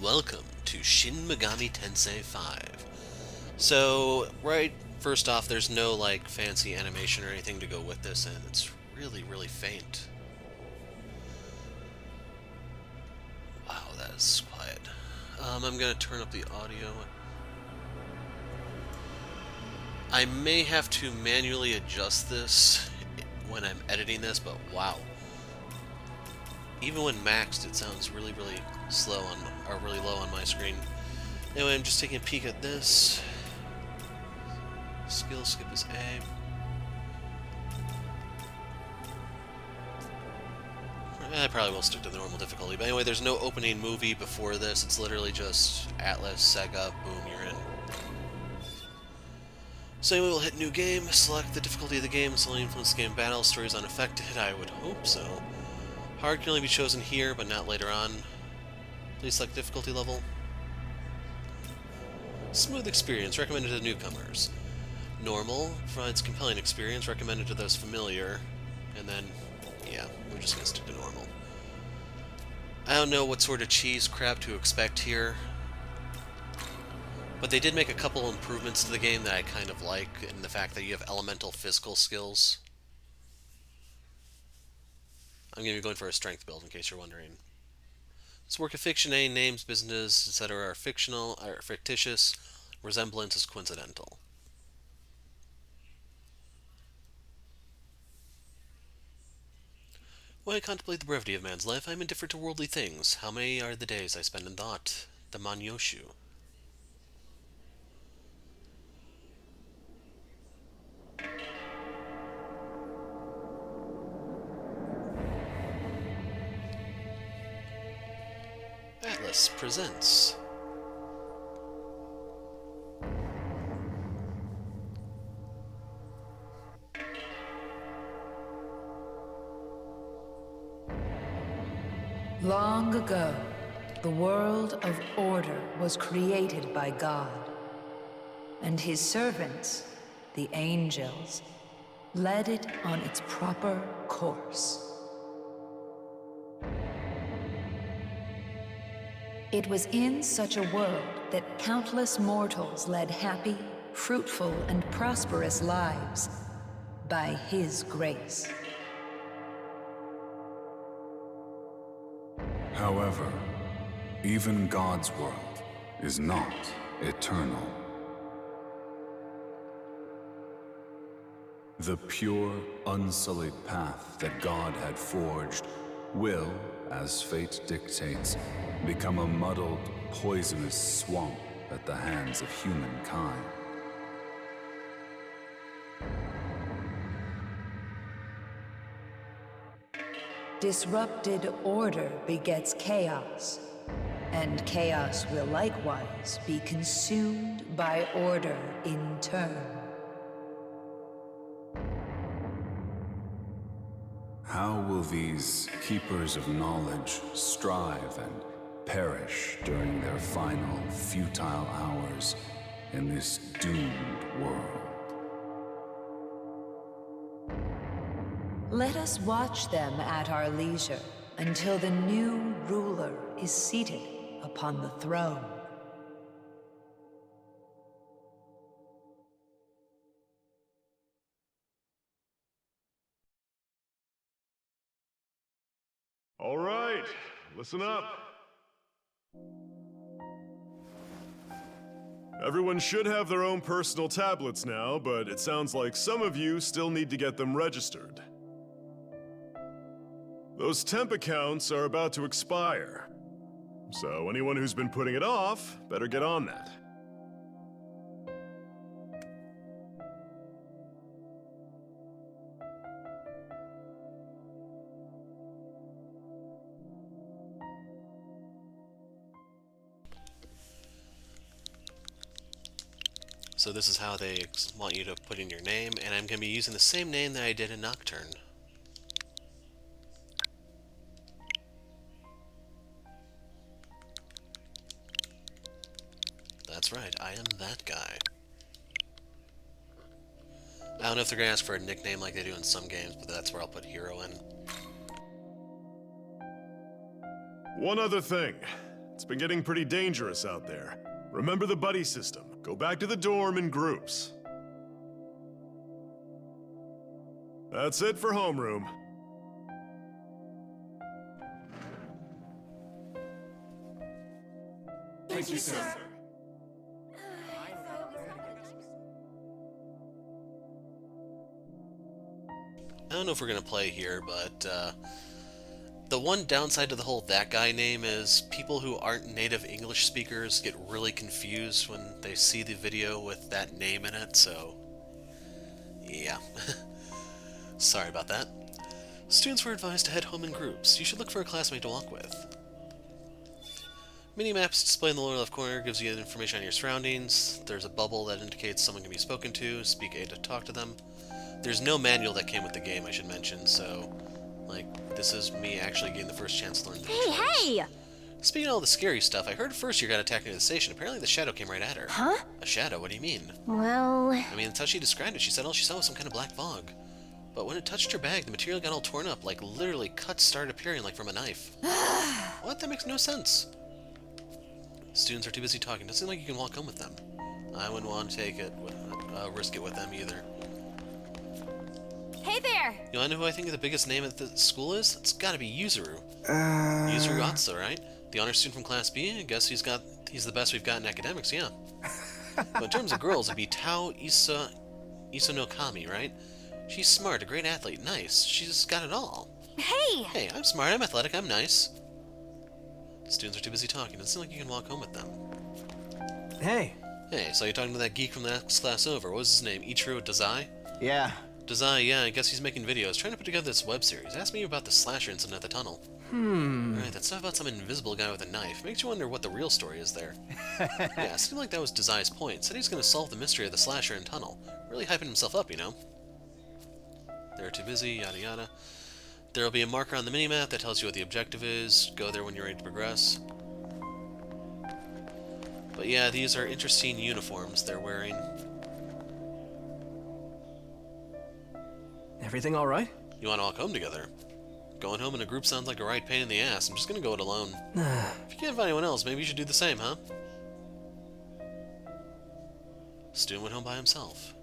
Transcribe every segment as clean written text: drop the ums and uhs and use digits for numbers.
welcome to Shin Megami Tensei 5. So, right first off, there's no like fancy animation or anything to go with this, and it's really faint. Wow, that is quiet. I'm gonna turn up the audio. I may have to manually adjust this when I'm editing this, but wow. Even when maxed, it sounds really slow on, or really low on my screen. Anyway, I'm just taking a peek at this. Skill skip is A. I probably will stick to the normal difficulty. But anyway, there's no opening movie before this. It's literally just Atlas, Sega, boom, you're in. So anyway, we'll hit new game, select the difficulty of the game, so influence the game battle, story is unaffected, I would hope so. Hard can only be chosen here, but not later on. Please select difficulty level. Smooth experience, recommended to newcomers. Normal, provides compelling experience, recommended to those familiar. And then, yeah, we're just gonna stick to normal. I don't know what sort of cheese crap to expect here, but they did make a couple improvements to the game that I kind of like, in the fact that you have elemental physical skills. I'm going to be going for a strength build, in case you're wondering. This work of fiction, any names, business, etc. are fictional, or fictitious. Resemblance is coincidental. When I contemplate the brevity of man's life, I am indifferent to worldly things. How many are the days I spend in thought? The Manyoshu. Atlas presents. Long ago, the world of order was created by God, and his servants, the angels, led it on its proper course. It was in such a world that countless mortals led happy, fruitful, and prosperous lives by his grace. However, even God's world is not eternal. The pure, unsullied path that God had forged will, as fate dictates, become a muddled, poisonous swamp at the hands of humankind. Disrupted order begets chaos, and chaos will likewise be consumed by order in turn. How will these keepers of knowledge strive and perish during their final, futile hours in this doomed world? Let us watch them at our leisure until the new ruler is seated upon the throne. All right, listen up. Everyone should have their own personal tablets now, but it sounds like some of you still need to get them registered. Those temp accounts are about to expire, so anyone who's been putting it off better get on that. So this is how they want you to put in your name, and I'm going to be using the same name that I did in Nocturne. That's right, I am that guy. I don't know if they're going to ask for a nickname like they do in some games, but that's where I'll put Hero in. One other thing. It's been getting pretty dangerous out there. Remember the buddy system. Go back to the dorm in groups. That's it for homeroom. Thank you, sir. I don't know if we're going to play here, but the one downside to the whole that guy name is people who aren't native English speakers get really confused when they see the video with that name in it, so yeah. Sorry about that. Students were advised to head home in groups. You should look for a classmate to walk with. Mini-maps displayed in the lower left corner gives you information on your surroundings. There's a bubble that indicates someone can be spoken to. Speak A to talk to them. There's no manual that came with the game, I should mention, so, like, this is me actually getting the first chance to learn the controls. Hey! Speaking of all the scary stuff, I heard first you got attacked near the station. Apparently the shadow came right at her. Huh? A shadow? What do you mean? Well... I mean, that's how she described it. She said all she saw was some kind of black fog. But when it touched her bag, the material got all torn up. Like, literally cuts started appearing like from a knife. What? That makes no sense. Students are too busy talking. Doesn't seem like you can walk home with them. I wouldn't want to take it, risk it with them either. Hey there! You wanna know who I think the biggest name at the school is? It's gotta be Yuzuru. Yuzuru Atsu, right? The honor student from Class B? I guess he's the best we've got in academics, yeah. But in terms of girls, it'd be Tao Isunokami, right? She's smart, a great athlete, nice. She's got it all. Hey! Hey, I'm smart, I'm athletic, I'm nice. Students are too busy talking. Doesn't seem like you can walk home with them. Hey. Hey, so you're talking to that geek from the next class over. What was his name? Ichiro Dazai? Yeah. Dazai, yeah, I guess he's making videos, trying to put together this web series. Ask me about the slasher incident at the tunnel. Right, that stuff about some invisible guy with a knife. Makes you wonder what the real story is there. Yeah, it seemed like that was Dazai's point. Said he's gonna solve the mystery of the slasher in tunnel. Really hyping himself up, you know? They're too busy, yada yada. There'll be a marker on the minimap that tells you what the objective is. Go there when you're ready to progress. But yeah, these are interesting uniforms they're wearing. Everything all right? You want to walk home together? Going home in a group sounds like a right pain in the ass. I'm just gonna go it alone. If you can't find anyone else, maybe you should do the same, huh? Stu went home by himself.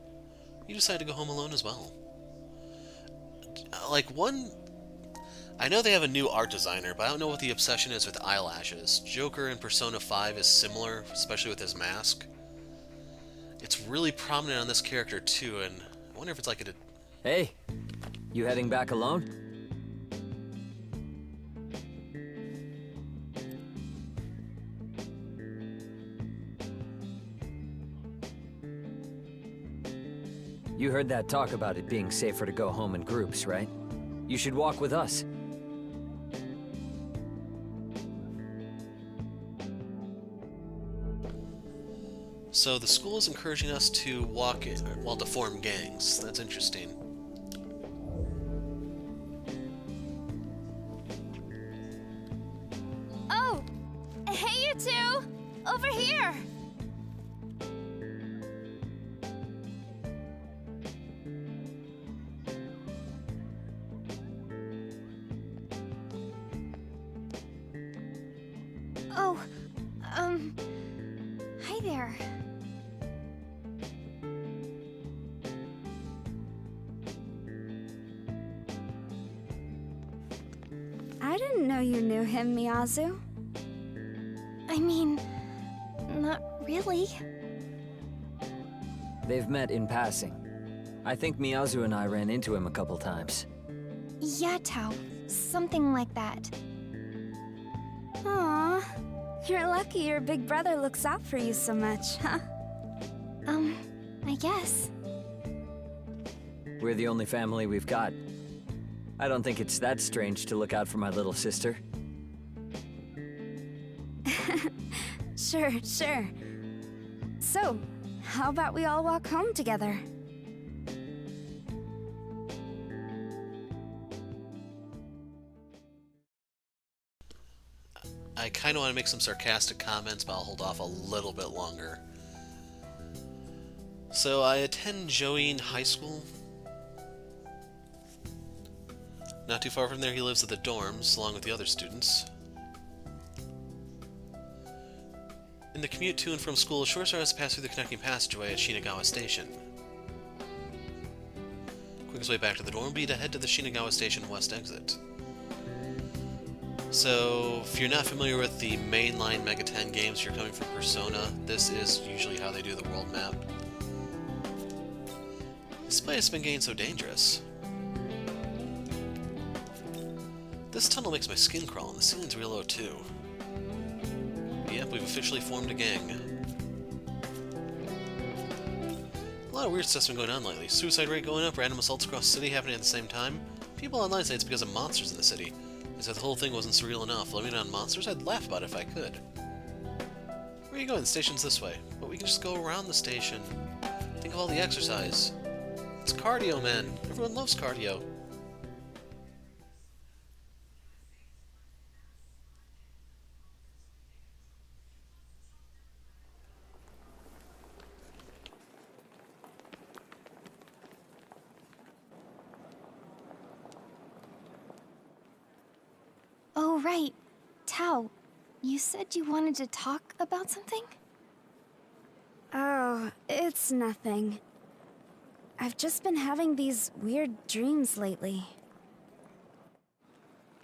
You decided to go home alone as well. I know they have a new art designer, but I don't know what the obsession is with eyelashes. Joker in Persona 5 is similar, especially with his mask. It's really prominent on this character too, and I wonder if it's like a... Hey, you heading back alone? You heard that talk about it being safer to go home in groups, right? You should walk with us. So the school is encouraging us to walk in, well, to form gangs. That's interesting. Oh! Hey, you two! Over here! Oh, hi there. I didn't know you knew him, Miyazu. I mean, not really. They've met in passing. I think Miyazu and I ran into him a couple times. Yeah, Tao. Something like that. Aw, you're lucky your big brother looks out for you so much, huh? I guess. We're the only family we've got. I don't think it's that strange to look out for my little sister. Sure. So, how about we all walk home together? I kind of want to make some sarcastic comments, but I'll hold off a little bit longer. So I attend Joeen High School. Not too far from there, he lives at the dorms, along with the other students. In the commute to and from school, Short Star has to pass through the connecting passageway at Shinagawa Station. Quickest way back to the dorm would be to head to the Shinagawa Station west exit. So, if you're not familiar with the mainline MegaTen games, you're coming from Persona, this is usually how they do the world map. This place has been getting so dangerous. This tunnel makes my skin crawl, and the ceiling's real low too. Yep, we've officially formed a gang. A lot of weird stuff's been going on lately. Suicide rate going up, random assaults across the city happening at the same time. People online say it's because of monsters in the city. They said the whole thing wasn't surreal enough. Blaming it on monsters? I'd laugh about it if I could. Where are you going? The station's this way. But we can just go around the station. Think of all the exercise. It's cardio, man. Everyone loves cardio. Oh, right. Tao, you said you wanted to talk about something? Oh, it's nothing. I've just been having these weird dreams lately.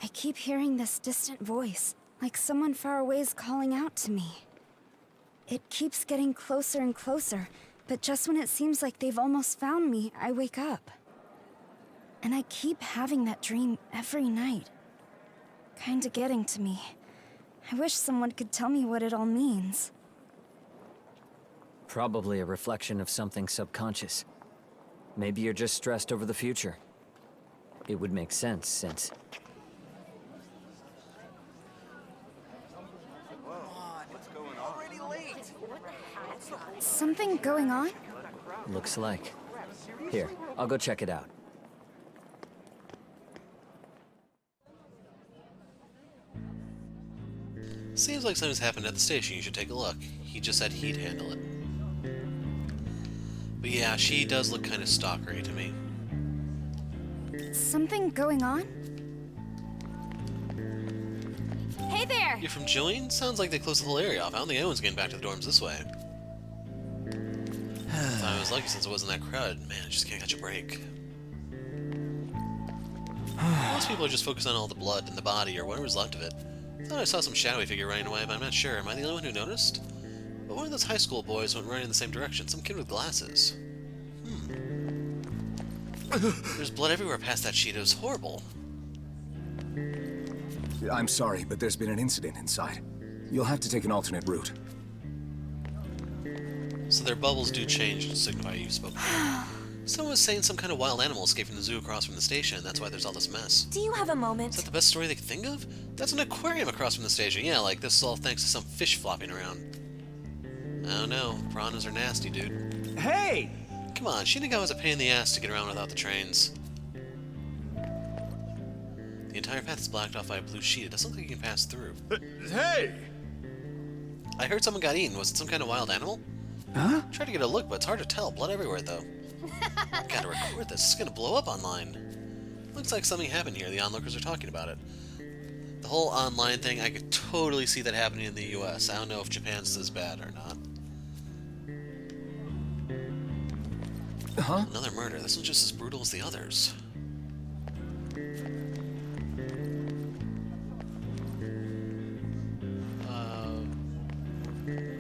I keep hearing this distant voice, like someone far away is calling out to me. It keeps getting closer and closer, but just when it seems like they've almost found me, I wake up. And I keep having that dream every night. Kinda getting to me. I wish someone could tell me what it all means. Probably a reflection of something subconscious. Maybe you're just stressed over the future. It would make sense since... Something going on? Looks like. Here, I'll go check it out. Seems like something's happened at the station. You should take a look. He just said he'd handle it. But yeah, she does look kind of stalkery to me. Something going on? Hey there! You're from Join? Sounds like they closed the whole area off. I don't think anyone's getting back to the dorms this way. Thought I was lucky since it wasn't that crowded. Man, I just can't catch a break. Most people are just focused on all the blood in the body or whatever's left of it. Thought I saw some shadowy figure running away, but I'm not sure. Am I the only one who noticed? But one of those high school boys went running in the same direction. Some kid with glasses. There's blood everywhere past that sheet. It was horrible. I'm sorry, but there's been an incident inside. You'll have to take an alternate route. So their bubbles do change to signify you spoke. Someone was saying some kind of wild animal escaped from the zoo across from the station. That's why there's all this mess. Do you have a moment? Is that the best story they could think of? That's an aquarium across from the station. Yeah, like this is all thanks to some fish flopping around. I don't know. Piranhas are nasty, dude. Hey! Come on, Shinagawa's a pain in the ass to get around without the trains. The entire path is blocked off by a blue sheet. It doesn't look like you can pass through. Hey! I heard someone got eaten. Was it some kind of wild animal? Huh? Tried to get a look, but it's hard to tell. Blood everywhere, though. Gotta record this. It's gonna blow up online. Looks like something happened here. The onlookers are talking about it. The whole online thing, I could totally see that happening in the US. I don't know if Japan's as bad or not. Huh? Another murder. This one's just as brutal as the others.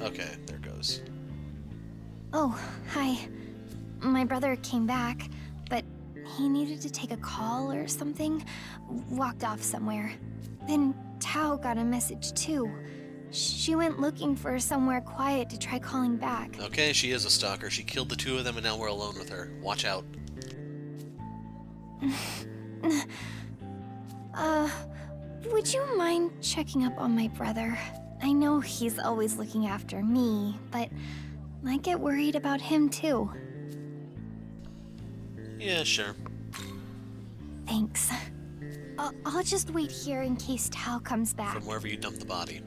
Okay, there it goes. Oh, hi. My brother came back, but he needed to take a call or something. Walked off somewhere. Then Tao got a message too. She went looking for somewhere quiet to try calling back. Okay, she is a stalker. She killed the two of them and now we're alone with her. Watch out. Would you mind checking up on my brother? I know he's always looking after me, but I get worried about him too. Yeah, sure. Thanks. I'll just wait here in case Tao comes back. From wherever you dumped the body.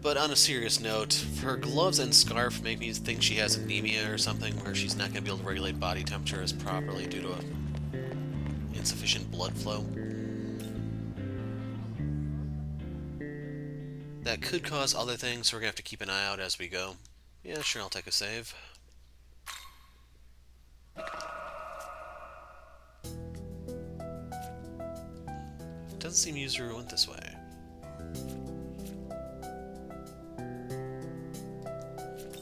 But on a serious note, her gloves and scarf make me think she has anemia or something, where she's not going to be able to regulate body temperature as properly due to insufficient blood flow. That could cause other things, so we're gonna have to keep an eye out as we go. Yeah, sure, I'll take a save. Doesn't seem user went this way.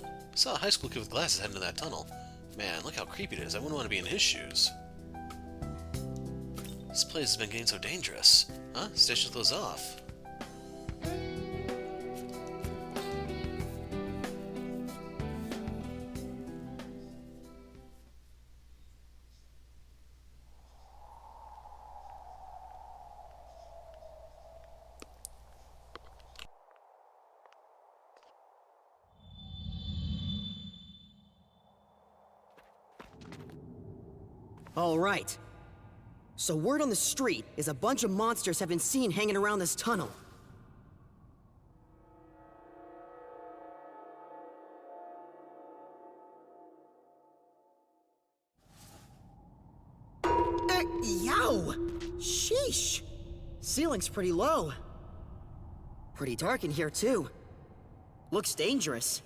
I saw a high school kid with glasses heading into that tunnel. Man, look how creepy it is. I wouldn't want to be in his shoes. This place has been getting so dangerous. Huh? Station those off. All right. So word on the street is a bunch of monsters have been seen hanging around this tunnel. Yow! Sheesh! Ceiling's pretty low. Pretty dark in here, too. Looks dangerous.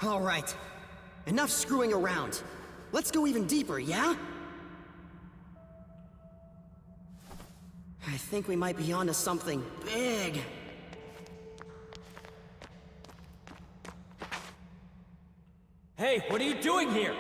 All right. Enough screwing around. Let's go even deeper, yeah? I think we might be onto something big. Hey, what are you doing here?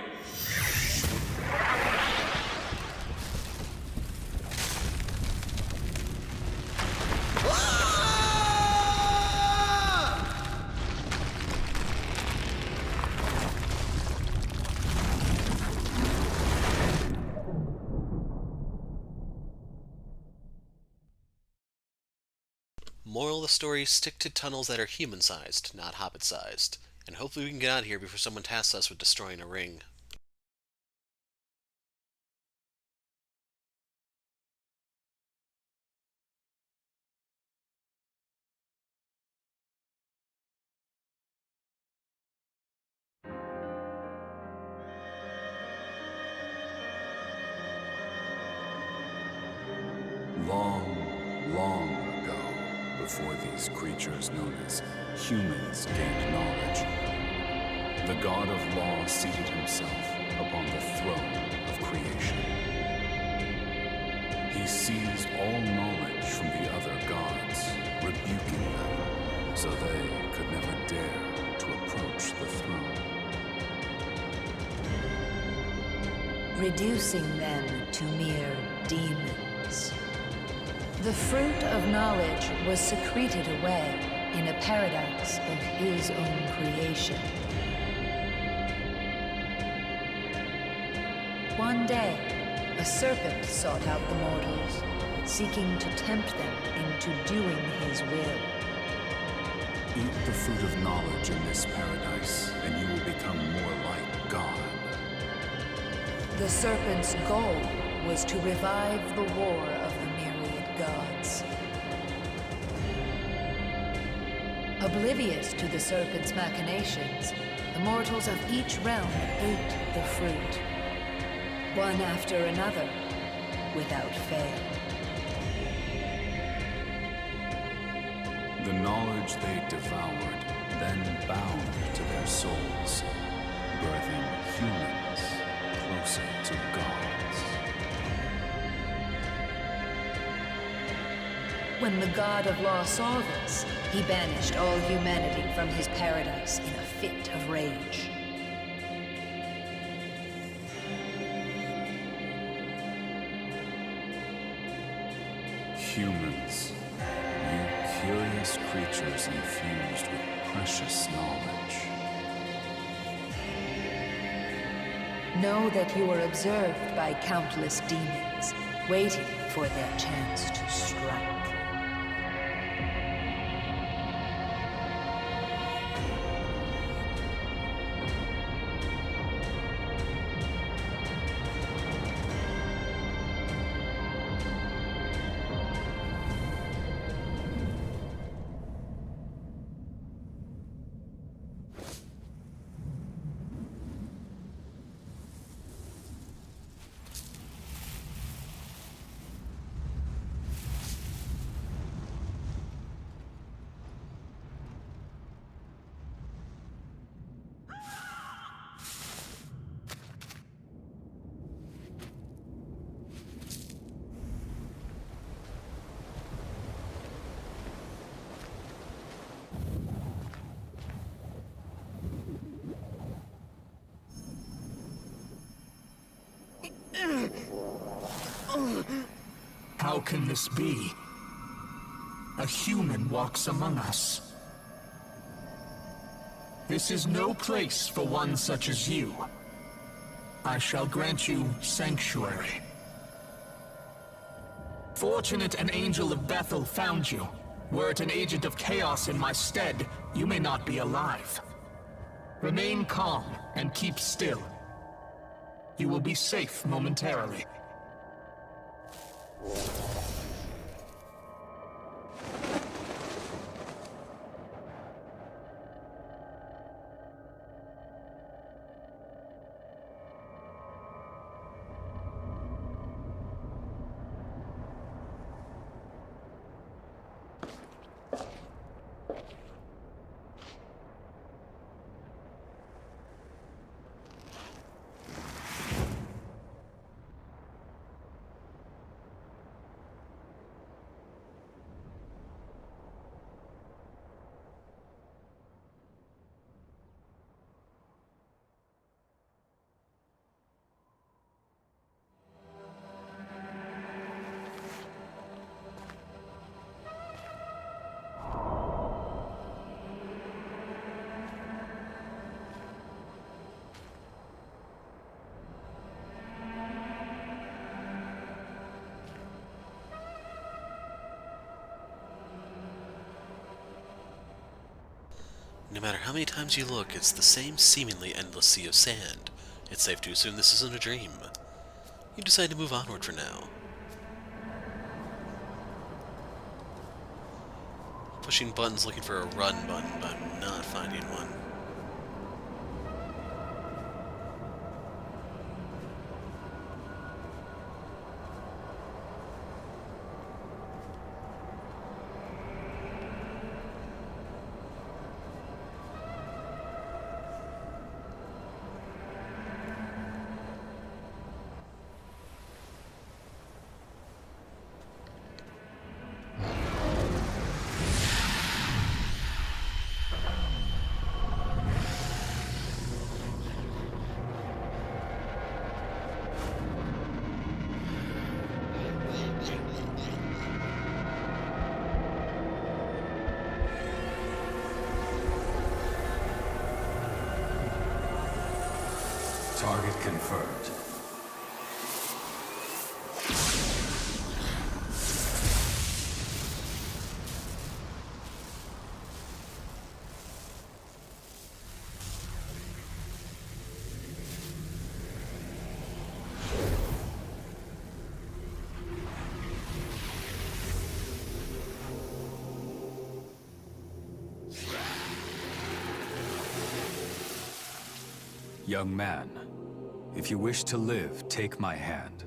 Moral of the story, stick to tunnels that are human-sized, not hobbit-sized. And hopefully we can get out of here before someone tasks us with destroying a ring. Long, long ago, before these creatures known as humans gained knowledge, the god of law seated himself upon the throne of creation. He seized all knowledge from the other gods, rebuking them, so they could never dare to approach the throne. Reducing them to mere demons. The fruit of knowledge was secreted away in a paradise of his own creation. One day, a serpent sought out the mortals, seeking to tempt them into doing his will. Eat the fruit of knowledge in this paradise, and you will become more like God. The serpent's goal was to revive the war of the myriad gods. Oblivious to the serpent's machinations, the mortals of each realm ate the fruit, one after another, without fail. The knowledge they devoured then bound to their souls, birthing humans closer to gods. When the god of law saw this, he banished all humanity from his paradise in a fit of rage. Humans, you curious creatures infused with precious knowledge. Know that you are observed by countless demons, waiting for their chance to strike. How can this be? A human walks among us. This is no place for one such as you. I shall grant you sanctuary. Fortunate an angel of Bethel found you. Were it an agent of chaos in my stead, you may not be alive. Remain calm and keep still. You will be safe momentarily. No matter how many times you look, it's the same seemingly endless sea of sand. It's safe to assume this isn't a dream. You decide to move onward for now. Pushing buttons looking for a run button, but I'm not finding one. Target confirmed. Young man, if you wish to live, take my hand.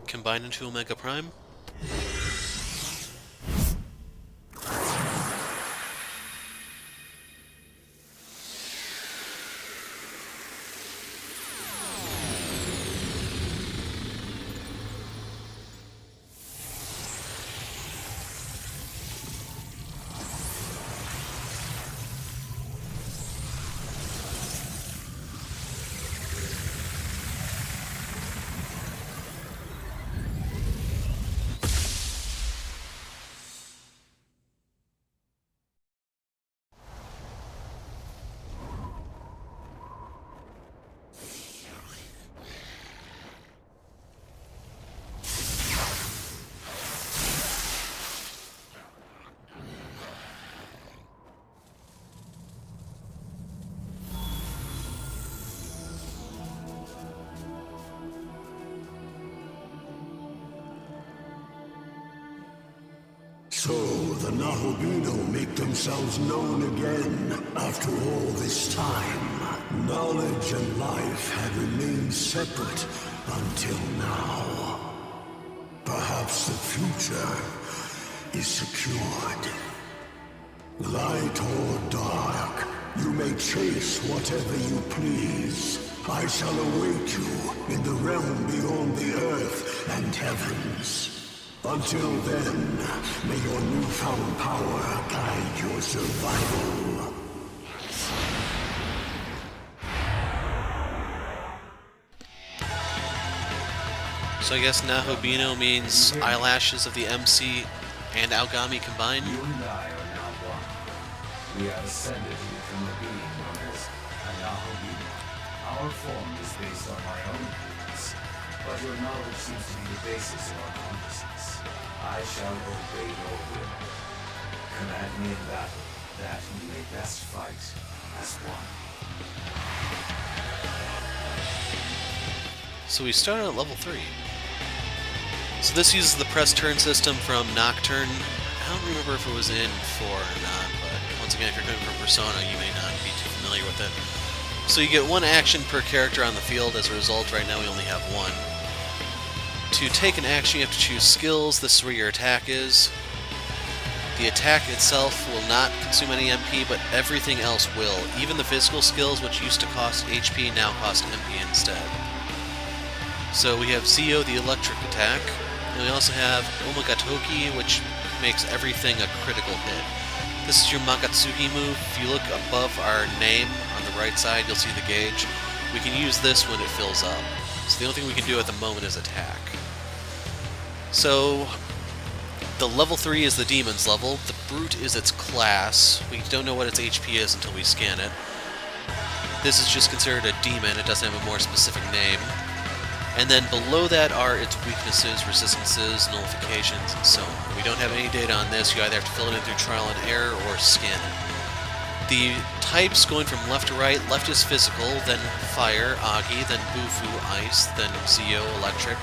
Combine into Omega Prime? So, the Nahobino make themselves known again after all this time. Knowledge and life had remained separate until now. Perhaps the future is secured. Light or dark, you may chase whatever you please. I shall await you in the realm beyond the earth and heavens. Until then, newfound power guide your survival. So I guess Nahobino means eyelashes of the MC and Aogami combined? You and I are now one. We have ascended here from the being known as Nahobino. Our form is based on my own needs, but your knowledge seems to be the basis of our consciousness. I shall obey your will. Command me in battle, that we may best fight as one. So we started at level 3. So this uses the press turn system from Nocturne. I don't remember if it was in 4 or not, but once again, if you're coming from Persona, you may not be too familiar with it. So you get 1 action per character on the field. As a result, right now we only have 1. To take an action, you have to choose skills. This is where your attack is. The attack itself will not consume any MP, but everything else will. Even the physical skills, which used to cost HP, now cost MP instead. So we have Zio, the electric attack, and we also have Omagatoki, which makes everything a critical hit. This is your Magatsuki move. If you look above our name on the right side, you'll see the gauge. We can use this when it fills up. So the only thing we can do at the moment is attack. So the level 3 is the demon's level. The brute is its class. We don't know what its HP is until we scan it. This is just considered a demon. It doesn't have a more specific name. And then below that are its weaknesses, resistances, nullifications, and so on. We don't have any data on this. You either have to fill it in through trial and error or scan it. The types going from left to right, left is physical, then fire, Agi, then Bufu, ice, then Zio, electric.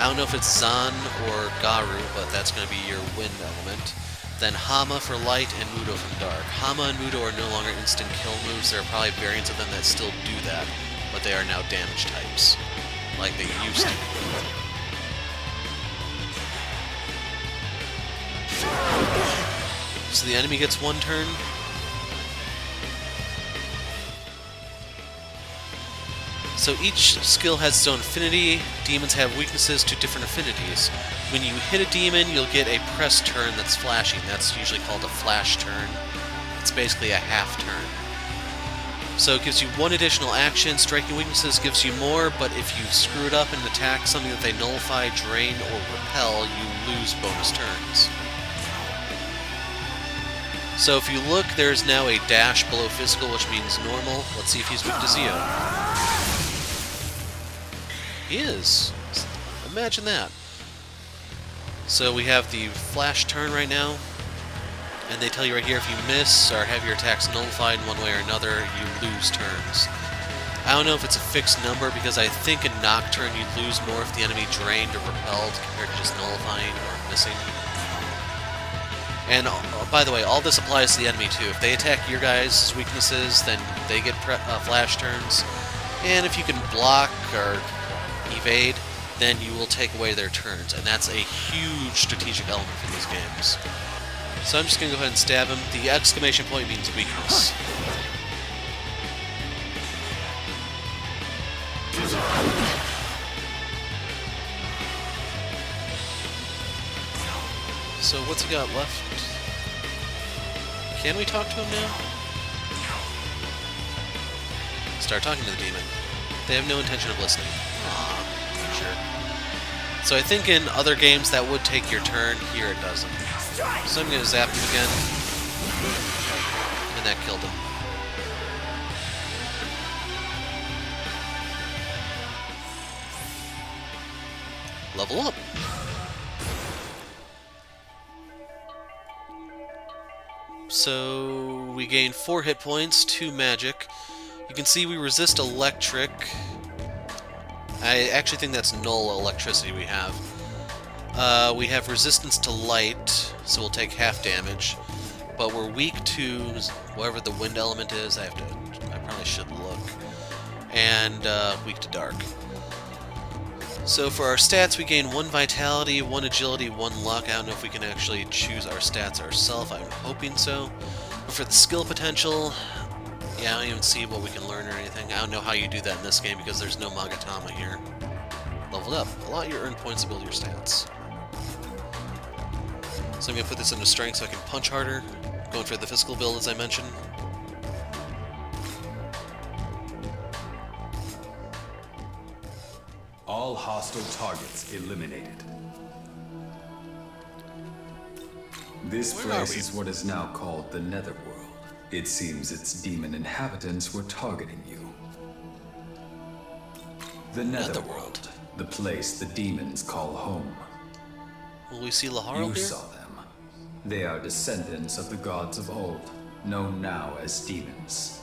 I don't know if it's Zan or Garu, but that's going to be your wind element. Then Hama for light and Mudo from dark. Hama and Mudo are no longer instant kill moves. There are probably variants of them that still do that, but they are now damage types, like they used to. So the enemy gets 1 turn. So each skill has its own affinity. Demons have weaknesses to different affinities. When you hit a demon, you'll get a press turn that's flashing. That's usually called a flash turn. It's basically a half turn. So it gives you 1 additional action. Striking weaknesses gives you more, but if you screw it up and attack something that they nullify, drain, or repel, you lose bonus turns. So if you look, there's now a dash below physical, which means normal. Let's see if he's weak to Zio. He is. Imagine that. So we have the flash turn right now. And they tell you right here, if you miss or have your attacks nullified in one way or another, you lose turns. I don't know if it's a fixed number, because I think in Nocturne you lose more if the enemy drained or repelled compared to just nullifying or missing. And by the way, all this applies to the enemy too. If they attack your guys' weaknesses, then they get flash turns. And if you can block or evade, then you will take away their turns. And that's a huge strategic element for these games. So I'm just going to go ahead and stab him. The exclamation point means weakness. So what's he got left? Can we talk to him now? Start talking to the demon. They have no intention of listening. Aww, sure. So I think in other games that would take your turn. Here it doesn't. So I'm going to zap him again. And that killed him. Level up. So we gain 4 hit points, 2 magic. You can see we resist electric. I actually think that's null electricity we have. We have resistance to light, so we'll take half damage. But we're weak to whatever the wind element is. I probably should look. And weak to dark. So for our stats, we gain 1 vitality, 1 agility, 1 luck. I don't know if we can actually choose our stats ourselves. I'm hoping so. But for the skill potential, yeah, I don't even see what we can learn or anything. I don't know how you do that in this game because there's no Magatama here. Leveled up. A lot of your earned points to build your stats. So I'm going to put this into strength so I can punch harder. Going for the physical build, as I mentioned. All hostile targets eliminated. This place is what is now called the Netherworld. It seems its demon inhabitants were targeting you. The Netherworld, the place the demons call home. Will we see Laharl You here? saw them. They are descendants of the gods of old, known now as demons.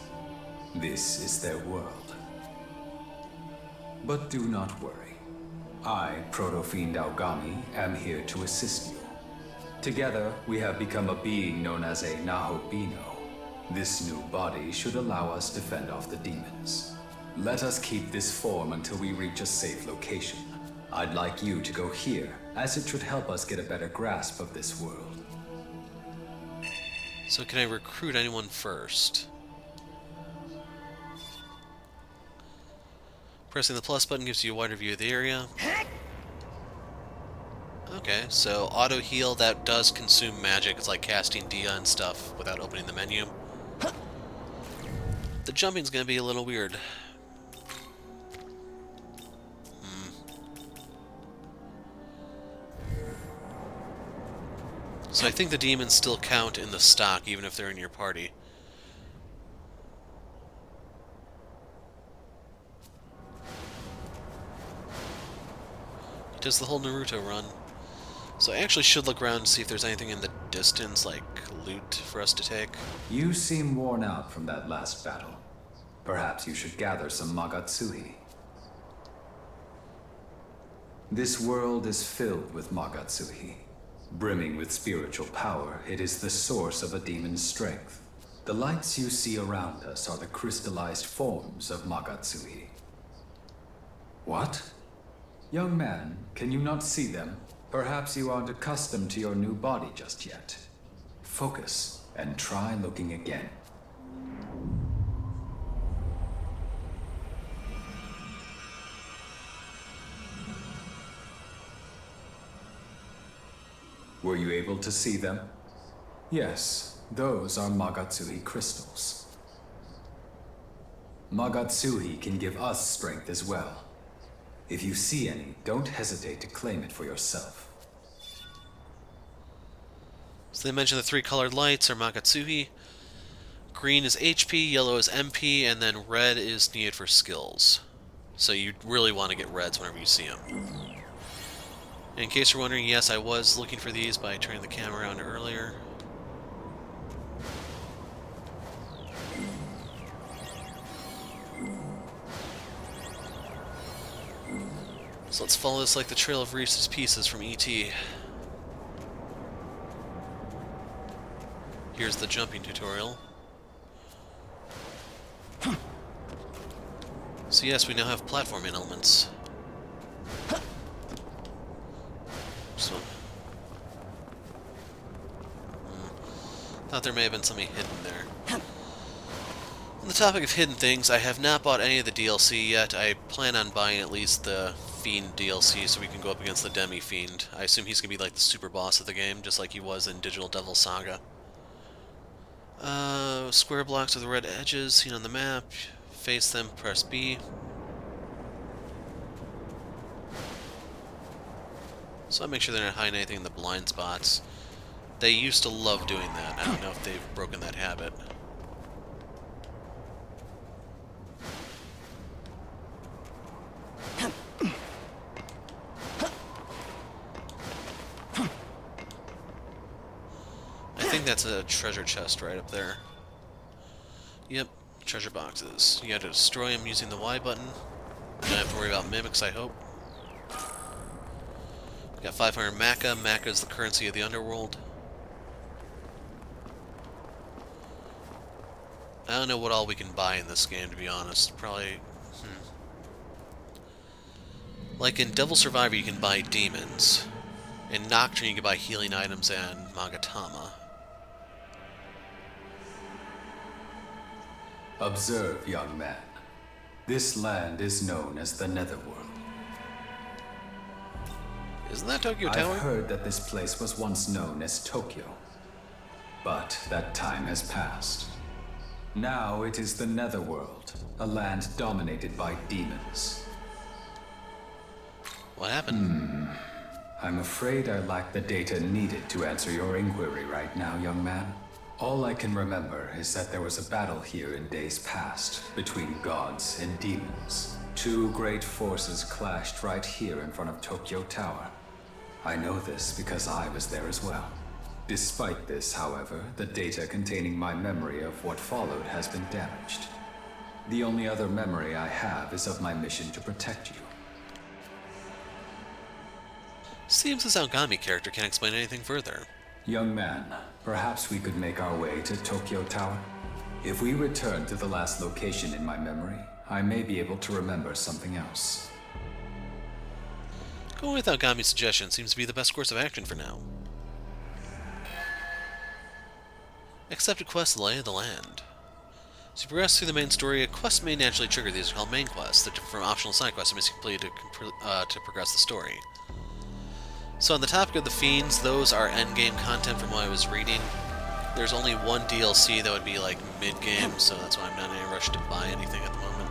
This is their world. But do not worry. I, Proto-Fiend Aogami, am here to assist you. Together, we have become a being known as a Nahobino. This new body should allow us to fend off the demons. Let us keep this form until we reach a safe location. I'd like you to go here, as it should help us get a better grasp of this world. So can I recruit anyone first? Pressing the plus button gives you a wider view of the area. Okay, so auto heal, that does consume magic. It's like casting Dia and stuff without opening the menu. The jumping's gonna be a little weird. So I think the demons still count in the stock, even if they're in your party. He does the whole Naruto run. So I actually should look around and see if there's anything in the distance, like loot, for us to take. You seem worn out from that last battle. Perhaps you should gather some Magatsuhi. This world is filled with Magatsuhi. Brimming with spiritual power, it is the source of a demon's strength. The lights you see around us are the crystallized forms of Magatsuhi. What? Young man, can you not see them? Perhaps you aren't accustomed to your new body just yet. Focus, and try looking again. Were you able to see them? Yes, those are Magatsuhi crystals. Magatsuhi can give us strength as well. If you see any, don't hesitate to claim it for yourself. So they mentioned the three colored lights are Magatsuhi. Green is HP, yellow is MP, and then red is needed for skills. So you really want to get reds whenever you see them. In case you're wondering, yes, I was looking for these by turning the camera on earlier. So let's follow this like the trail of Reese's Pieces from E.T. Here's the jumping tutorial. So yes, we now have platforming elements. So, thought there may have been something hidden there. On the topic of hidden things, I have not bought any of the DLC yet. I plan on buying at least the Fiend DLC so we can go up against the Demi-Fiend. I assume he's going to be like the super boss of the game, just like he was in Digital Devil Saga. Square blocks with red edges seen on the map. Face them, press B. So I'll make sure they're not hiding anything in the blind spots. They used to love doing that. I don't know if they've broken that habit. I think that's a treasure chest right up there. Yep, treasure boxes. You gotta destroy them using the Y button. You don't have to worry about mimics, I hope. Got 500 Maka. Maka is the currency of the underworld. I don't know what all we can buy in this game, to be honest. Probably... Like in Devil Survivor, you can buy demons. In Nocturne, you can buy healing items and Magatama. Observe, young man. This land is known as the Netherworld. Isn't that Tokyo I've Tower? heard that this place was once known as Tokyo. But that time has passed. Now it is the Netherworld, a land dominated by demons. What happened? I'm afraid I lack the data needed to answer your inquiry right now, young man. All I can remember is that there was a battle here in days past between gods and demons. Two great forces clashed right here in front of Tokyo Tower. I know this because I was there as well. Despite this, however, the data containing my memory of what followed has been damaged. The only other memory I have is of my mission to protect you. Seems this Aogami character can't explain anything further. Young man, perhaps we could make our way to Tokyo Tower? If we return to the last location in my memory, I may be able to remember something else. Going with Aogami's suggestion seems to be the best course of action for now. Accept a quest, Lay of the Land. As you progress through the main story, a quest may naturally trigger. These are called main quests. They're different from optional side quests that must be completed to progress the story. So on the topic of the Fiends, those are endgame content from what I was reading. There's only one DLC that would be like mid-game, so that's why I'm not in any rush to buy anything at the moment.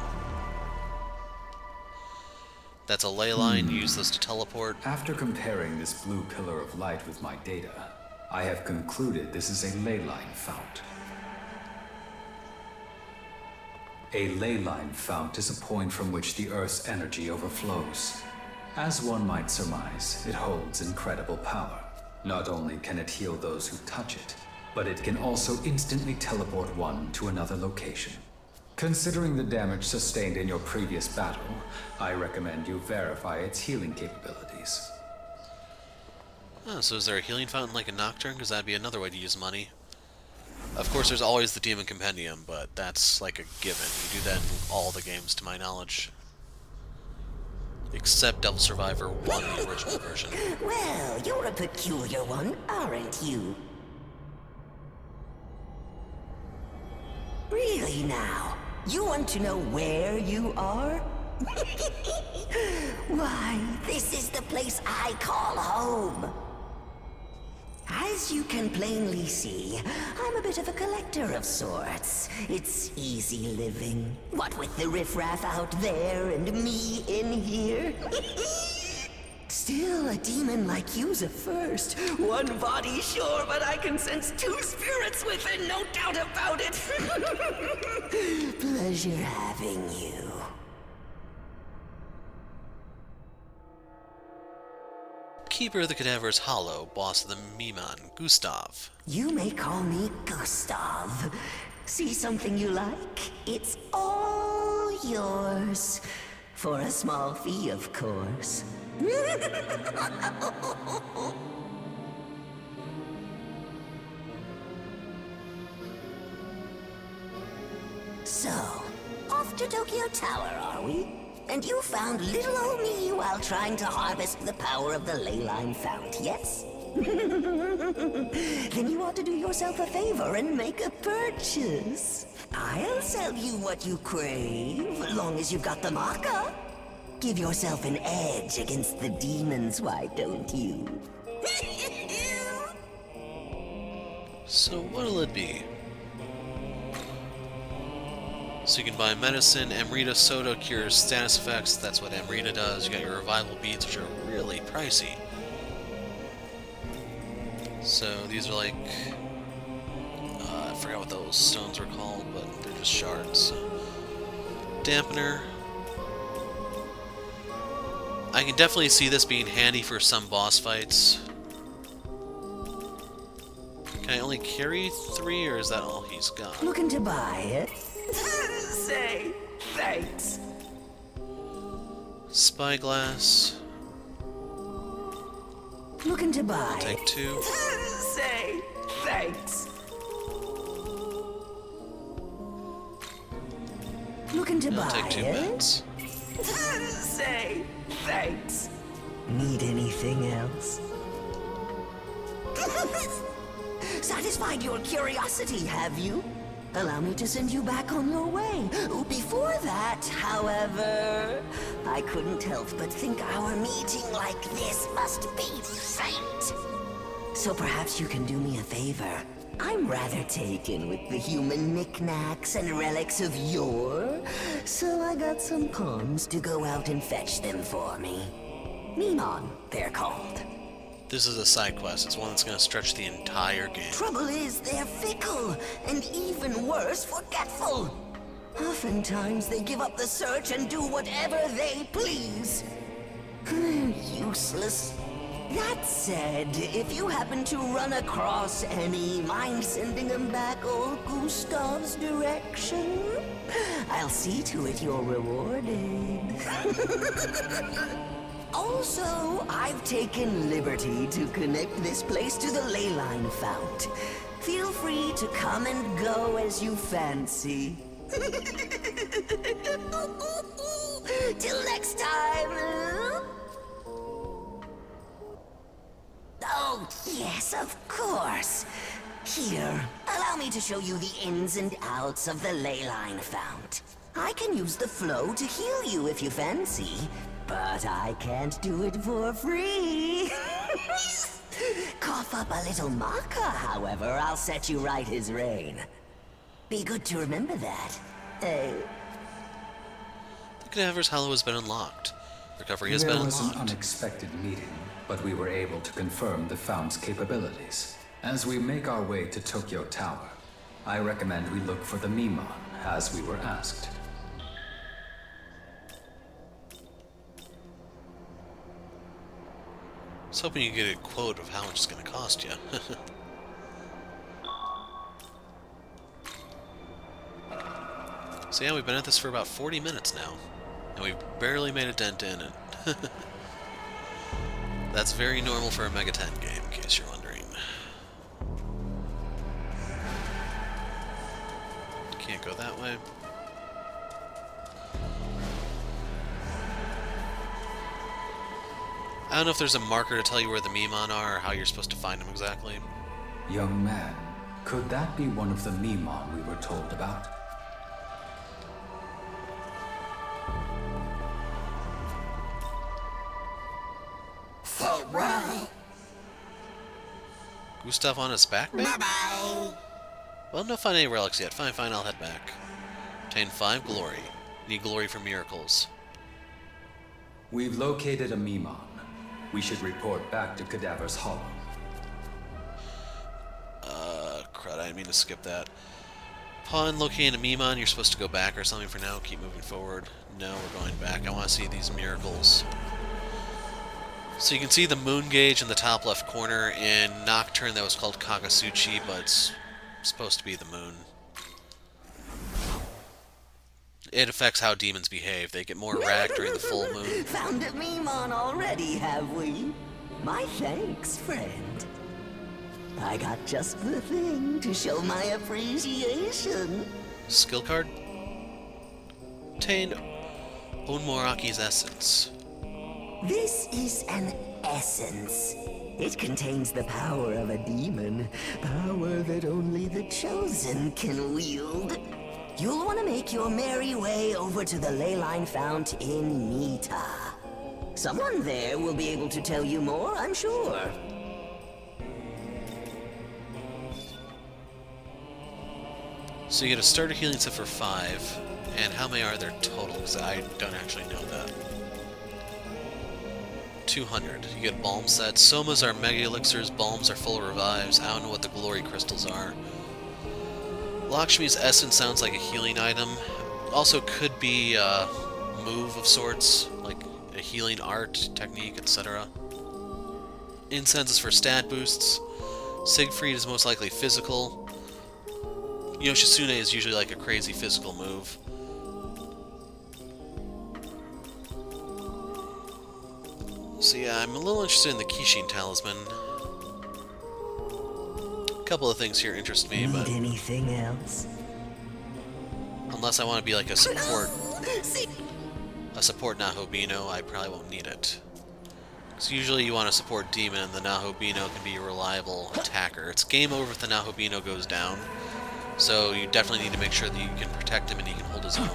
That's a ley line, use those to teleport. After comparing this blue pillar of light with my data, I have concluded this is a ley line fount. A ley line fount is a point from which the Earth's energy overflows. As one might surmise, it holds incredible power. Not only can it heal those who touch it, but it can also instantly teleport one to another location. Considering the damage sustained in your previous battle, I recommend you verify its healing capabilities. Oh, so is there a healing fountain like a Nocturne? Because that'd be another way to use money. Of course, there's always the Demon Compendium, but that's like a given. You do that in all the games, to my knowledge. Except Devil Survivor 1, the original version. Well, you're a peculiar one, aren't you? Really now? You want to know where you are? Why, this is the place I call home. As you can plainly see, I'm a bit of a collector of sorts. It's easy living. What with the riffraff out there and me in here. Still, a demon like you's a first. One body, sure, but I can sense two spirits within, no doubt about it. Pleasure having you. Keeper of the Cadaver's Hollow, boss of the Miman, Gustav. You may call me Gustav. See something you like? It's all yours. For a small fee, of course. So, off to Tokyo Tower, are we? And you found little old me while trying to harvest the power of the ley line fount, yes? Then you ought to do yourself a favor and make a purchase. I'll sell you what you crave, as long as you've got the marker. Give yourself an edge against the demons, why don't you? So what'll it be? So you can buy medicine, Amrita Soda cures status effects, that's what Amrita does. You got your revival beads, which are really pricey. So these are like, I forgot what those stones were called, but they're just shards. Dampener. I can definitely see this being handy for some boss fights. Can I only carry 3, or is that all he's got? Looking to buy it? Say thanks. Spyglass. Looking to buy. I'll take 2. Say thanks. Looking to buy. I'll take 2 beds. Say thanks. Need anything else? Satisfied your curiosity, have you? Allow me to send you back on your way. Before that, however, I couldn't help but think our meeting like this must be fate. So perhaps you can do me a favor. I'm rather taken with the human knickknacks and relics of yore, so I got some pawns to go out and fetch them for me. Memon, they're called. This is a side quest. It's one that's going to stretch the entire game. Trouble is, they're fickle, and even worse, forgetful. Oftentimes, they give up the search and do whatever they please. Useless. That said, if you happen to run across any, mind sending them back old Gustav's direction? I'll see to it you're rewarded. Also, I've taken liberty to connect this place to the leyline fount. Feel free to come and go as you fancy. Till next time. Oh, yes, of course. Here, allow me to show you the ins and outs of the leyline fount. I can use the flow to heal you if you fancy, but I can't do it for free. Cough up a little maca, however, I'll set you right as rain. Be good to remember that. The Cadaver's Hollow has been unlocked. Recovery has been There unlocked. was an unexpected meeting, but we were able to confirm the Fount's capabilities. As we make our way to Tokyo Tower, I recommend we look for the Memon, as we were asked. I was hoping you could get a quote of how much it's going to cost you. So yeah, we've been at this for about 40 minutes now, and we've barely made a dent in it. That's very normal for a MegaTen game, in case you're wondering. Can't go that way. I don't know if there's a marker to tell you where the Memon are, or how you're supposed to find them exactly. Young man, could that be one of the Memon we were told about? Farewell. Gustav on his back, maybe? Bye-bye. Well, no find any relics yet. Fine, I'll head back. Obtain 5 glory. Need glory for miracles. We've located a Memon. We should report back to Cadaver's Hollow. Crud, I didn't mean to skip that. Upon locating a Memon, you're supposed to go back or something for now. Keep moving forward. No, we're going back. I want to see these miracles. So you can see the moon gauge in the top left corner. In Nocturne, that was called Kakasuchi, but it's supposed to be the moon. It affects how demons behave. They get more erratic during the full moon. Found a Memon already, have we? My thanks, friend. I got just the thing to show my appreciation. Skill card? Obtained Onmoraki's Essence. This is an essence. It contains the power of a demon, power that only the chosen can wield. You'll want to make your merry way over to the leyline fount in Nita. Someone there will be able to tell you more, I'm sure. So you get a starter healing set for 5, and how many are there total? Because I don't actually know that. 200. You get balm sets. Somas are mega elixirs, balms are full revives. I don't know what the glory crystals are. Lakshmi's essence sounds like a healing item. Also could be a move of sorts, like a healing art, technique, etc. Incense is for stat boosts. Siegfried is most likely physical. Yoshitsune is usually like a crazy physical move. So yeah, I'm a little interested in the Kishin Talisman. A couple of things here interest me, but... Need anything else? Unless I want to be like a support... a support Nahobino, I probably won't need it. Because usually you want to support Demon, and the Nahobino can be a reliable attacker. It's game over if the Nahobino goes down. So you definitely need to make sure that you can protect him and he can hold his own.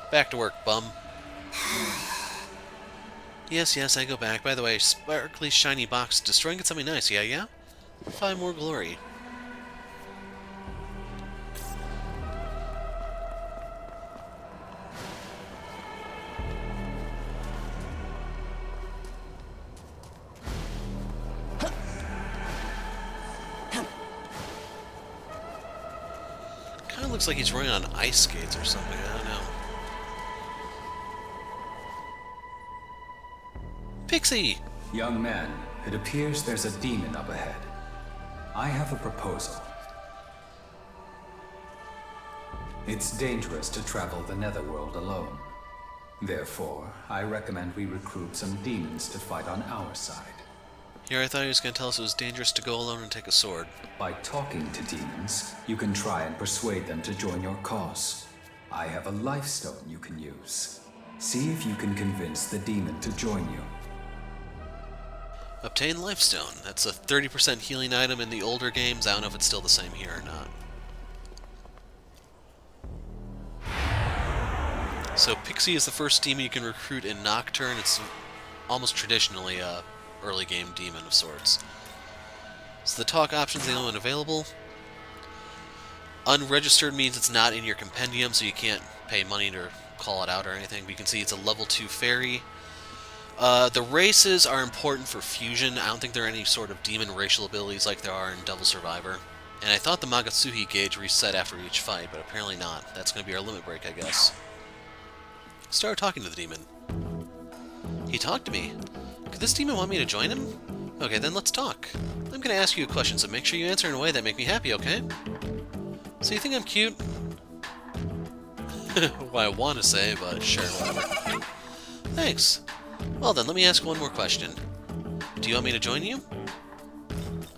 Back to work, bum. Yes, I go back. By the way, sparkly shiny box. Destroying it something nice, yeah? 5 more glory. Kinda looks like he's running on ice skates or something, I don't know. Pixie! Young man, it appears there's a demon up ahead. I have a proposal. It's dangerous to travel the Netherworld alone. Therefore, I recommend we recruit some demons to fight on our side. Here, I thought he was going to tell us it was dangerous to go alone and take a sword. By talking to demons, you can try and persuade them to join your cause. I have a life stone you can use. See if you can convince the demon to join you. Obtain Lifestone. That's a 30% healing item in the older games. I don't know if it's still the same here or not. So Pixie is the first demon you can recruit in Nocturne. It's almost traditionally a early game demon of sorts. So the talk option's the only one available. Unregistered means it's not in your compendium, so you can't pay money to call it out or anything. But you can see it's a level 2 fairy. The races are important for fusion. I don't think there are any sort of demon racial abilities like there are in Devil Survivor. And I thought the Magatsuhi gauge reset after each fight, but apparently not. That's going to be our limit break, I guess. Start talking to the demon. He talked to me. Could this demon want me to join him? Okay, then let's talk. I'm going to ask you a question, so make sure you answer in a way that make me happy, okay? So you think I'm cute? What I want to say, but sure, whatever. Thanks. Well then, let me ask one more question. Do you want me to join you?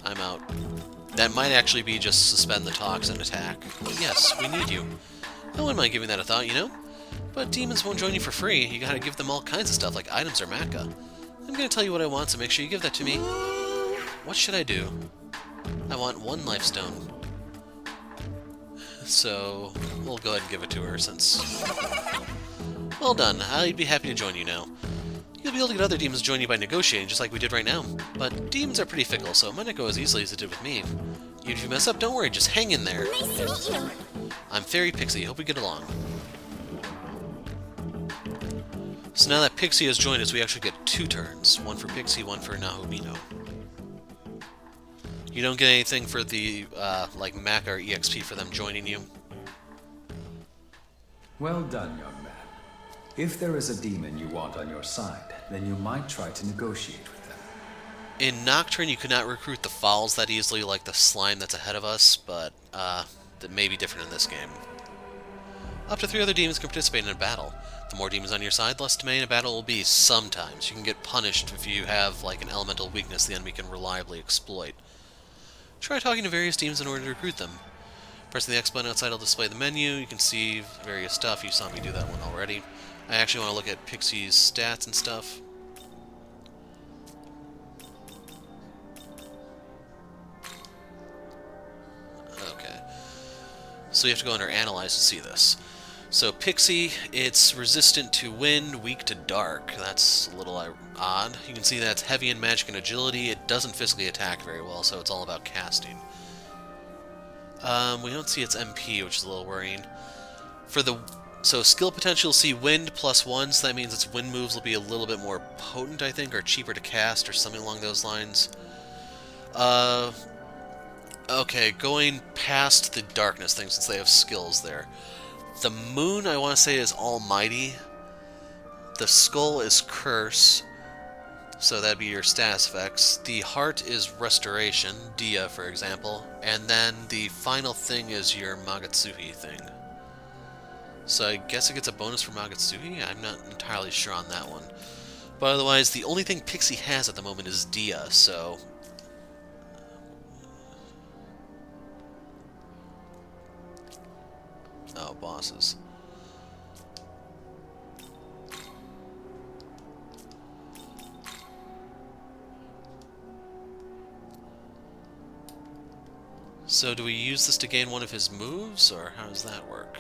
I'm out. That might actually be just suspend the talks and attack. But yes, we need you. I wouldn't mind giving that a thought, you know? But demons won't join you for free. You gotta give them all kinds of stuff, like items or maca. I'm gonna tell you what I want, so make sure you give that to me. What should I do? I want 1 life stone. So, we'll go ahead and give it to her, since... Well done. I'd be happy to join you now. You'll be able to get other demons to join you by negotiating, just like we did right now. But demons are pretty fickle, so it might not go as easily as it did with me. Even if you mess up, don't worry, just hang in there. Nice to meet you. I'm Fairy Pixie. Hope we get along. So now that Pixie has joined us, we actually get 2 turns. One for Pixie, one for Nahumino. You don't get anything for the, like, Mac or EXP for them joining you. Well done, young man. If there is a demon you want on your side, then you might try to negotiate with them. In Nocturne, you could not recruit the fowls that easily, like the slime that's ahead of us, but that may be different in this game. Up to 3 other demons can participate in a battle. The more demons on your side, the less demanding a battle will be sometimes. You can get punished if you have, like, an elemental weakness the enemy can reliably exploit. Try talking to various demons in order to recruit them. Pressing the X button outside will display the menu. You can see various stuff. You saw me do that one already. I actually want to look at Pixie's stats and stuff. Okay. So you have to go under Analyze to see this. So Pixie, it's resistant to wind, weak to dark. That's a little odd. You can see that's heavy in magic and agility. It doesn't physically attack very well, so it's all about casting. We don't see its MP, which is a little worrying. So skill potential, see wind +1, so that means its wind moves will be a little bit more potent, I think, or cheaper to cast, or something along those lines. Okay, going past the darkness thing, since they have skills there. The moon, I want to say, is almighty. The skull is curse, so that'd be your status effects. The heart is restoration, Dia, for example. And then the final thing is your Magatsuhi thing. So I guess it gets a bonus for Magatsuhi? I'm not entirely sure on that one. But otherwise, the only thing Pixie has at the moment is Dia, so... Oh, bosses. So do we use this to gain one of his moves, or how does that work?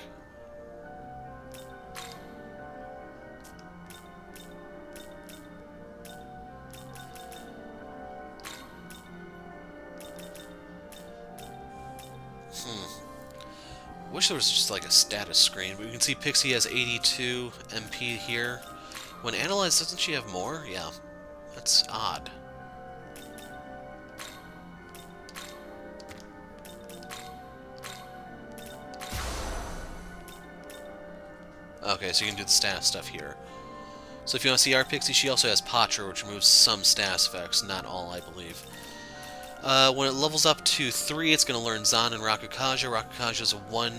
Wish there was just like a status screen, but you can see Pixie has 82 MP here. When analyzed, doesn't she have more? Yeah, that's odd. Okay, so you can do the status stuff here. So if you want to see our Pixie, she also has Patra, which removes some status effects, not all, I believe. When it levels up to 3, it's going to learn Zan and Rakukaja. Rakukaja's a 1...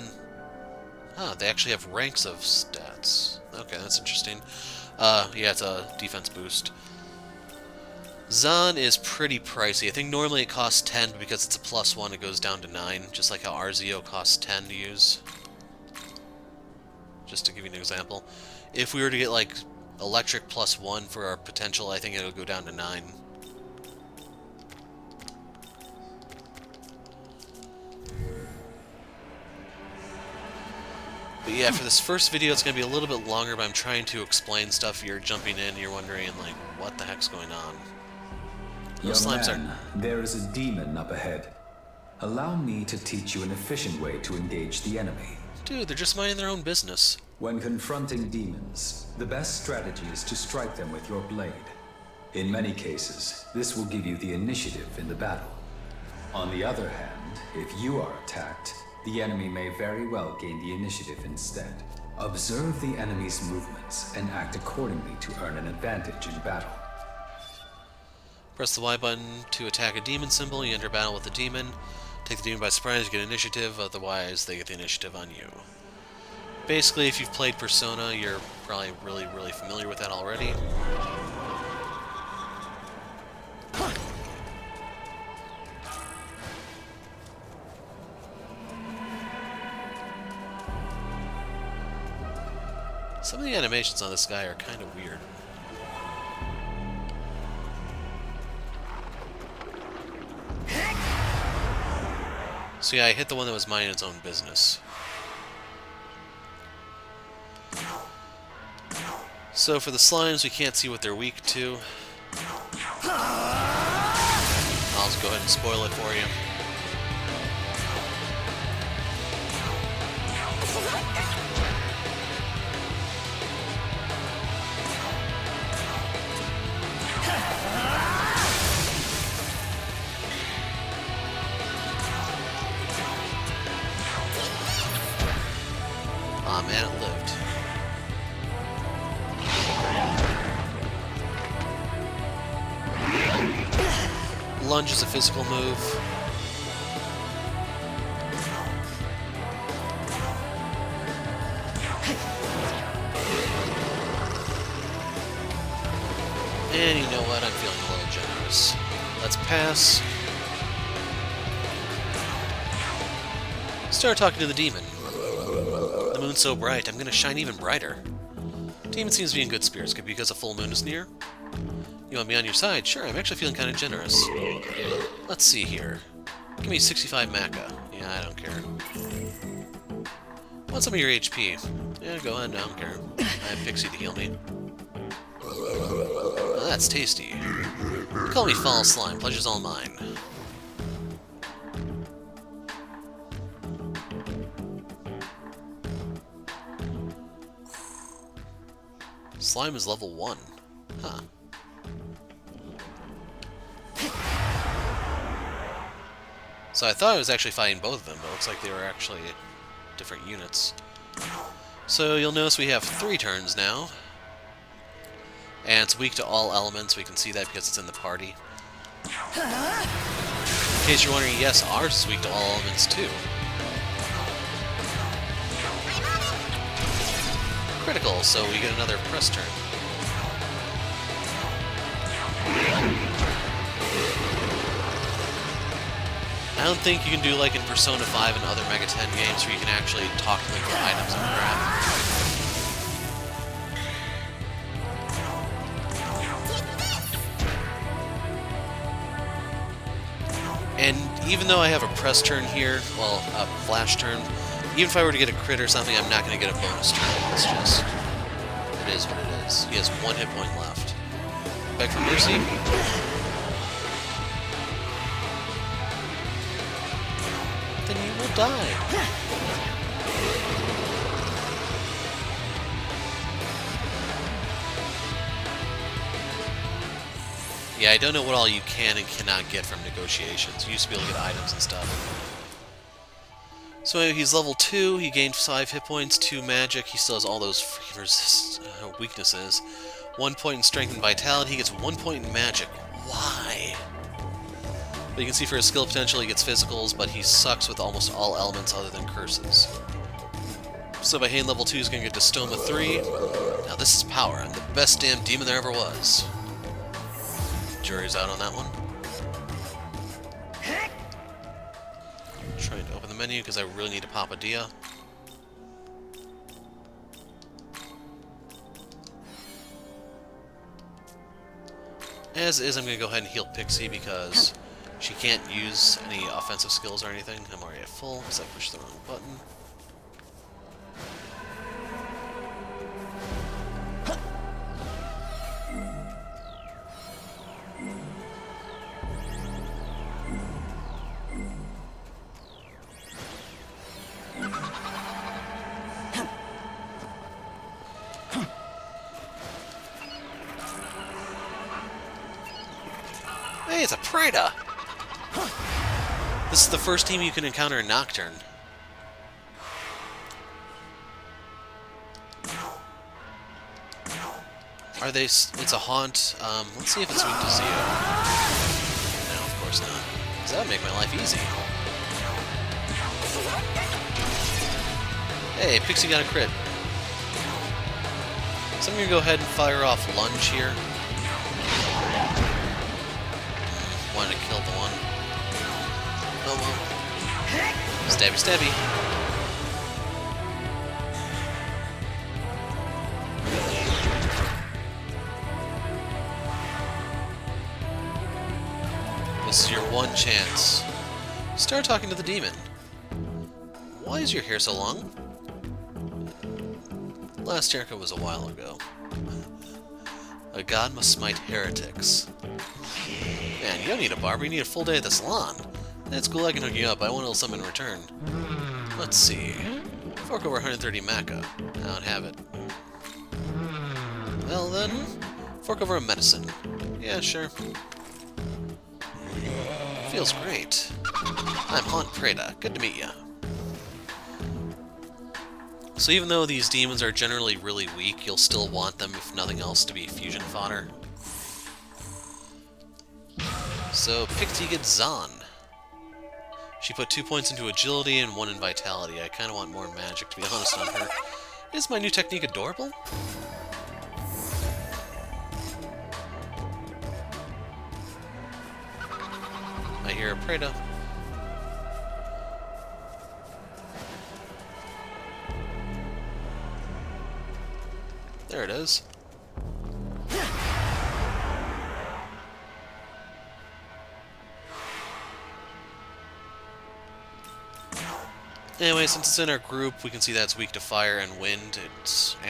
Huh, they actually have ranks of stats. Okay, that's interesting. Yeah, it's a defense boost. Zan is pretty pricey. I think normally it costs 10, but because it's a +1, it goes down to 9, just like how Arzio costs 10 to use. Just to give you an example. If we were to get, like, Electric +1 for our potential, I think it would go down to 9. But yeah, for this first video, it's going to be a little bit longer, but I'm trying to explain stuff. You're jumping in, you're wondering, like, what the heck's going on? Those Young slimes man, there is a demon up ahead. Allow me to teach you an efficient way to engage the enemy. Dude, they're just minding their own business. When confronting demons, the best strategy is to strike them with your blade. In many cases, this will give you the initiative in the battle. On the other hand, if you are attacked, the enemy may very well gain the initiative instead. Observe the enemy's movements and act accordingly to earn an advantage in battle. Press the Y button to attack a demon symbol. You enter battle with the demon. Take the demon by surprise, you get initiative, otherwise they get the initiative on you. Basically, if you've played Persona, you're probably really familiar with that already. Some of the animations on this guy are kind of weird. So yeah, I hit the one that was minding its own business. So for the slimes, we can't see what they're weak to. I'll just go ahead and spoil it for you. Aw, man, it lived. Lunge is a physical move. And you know what? I'm feeling a little generous. Let's pass. Start talking to the demon. The moon's so bright, I'm gonna shine even brighter. Demon seems to be in good spirits. Could be because a full moon is near. You want me on your side? Sure, I'm actually feeling kind of generous. Let's see here. Give me 65 Maca. Yeah, I don't care. Want some of your HP? Yeah, go ahead, I don't care. I have Pixie to heal me. Oh, that's tasty. Call me Fall Slime, pleasure's all mine. Slime is level 1. Huh. So I thought I was actually fighting both of them, but it looks like they were actually different units. So you'll notice we have 3 turns now. And it's weak to all elements. We can see that because it's in the party. In case you're wondering, yes, ours is weak to all elements too. Critical, so we get another press turn. I don't think you can do like in Persona 5 and other MegaTen games where you can actually talk to them for items and crap. And even though I have a press turn here, well, a flash turn, even if I were to get a crit or something, I'm not going to get a bonus turn. It's just, it is what it is. He has 1 hit point left. Back for Mercy. Then you will die. Yeah, I don't know what all you can and cannot get from negotiations. You used to be able to get items and stuff. So anyway, he's level 2, he gained 5 hit points, 2 magic, he still has all those freaking weaknesses. 1 point in strength and vitality, he gets 1 point in magic. Why? But you can see for his skill potential he gets physicals, but he sucks with almost all elements other than curses. So by Hain level 2 he's going to get Dystoma 3. Now this is power, I'm the best damn demon there ever was. Jury's out on that one. Trying to open the menu because I really need to pop a Dia. As is, I'm going to go ahead and heal Pixie because she can't use any offensive skills or anything. I'm already at full because I pushed the wrong button. Hey, it's a Preda! This is the first team you can encounter in Nocturne. Are they... It's a Haunt. Let's see if it's weak to Zeo. No, of course not. Because that would make my life easy. Hey, Pixie got a crit. So I'm going to go ahead and fire off Lunge here. Wanted to kill the one. Oh well. Stabby stabby. This is your one chance. Start talking to the demon. Why is your hair so long? Last haircut was a while ago. A god must smite heretics. Man, you don't need a barber, you need a full day at the salon. That's cool, I can hook you up, I want a little something in return. Let's see. Fork over 130 Maca. I don't have it. Well then, fork over a medicine. Yeah, sure. Feels great. I'm Haunt Preda. Good to meet ya. So even though these demons are generally really weak, you'll still want them, if nothing else, to be fusion fodder. So Pixie gets Zahn. She put 2 points into agility and 1 in vitality. I kind of want more magic, to be honest, on her. Is my new technique adorable? I hear a Preda. There it is. Anyway, since it's in our group, we can see that it's weak to fire and wind,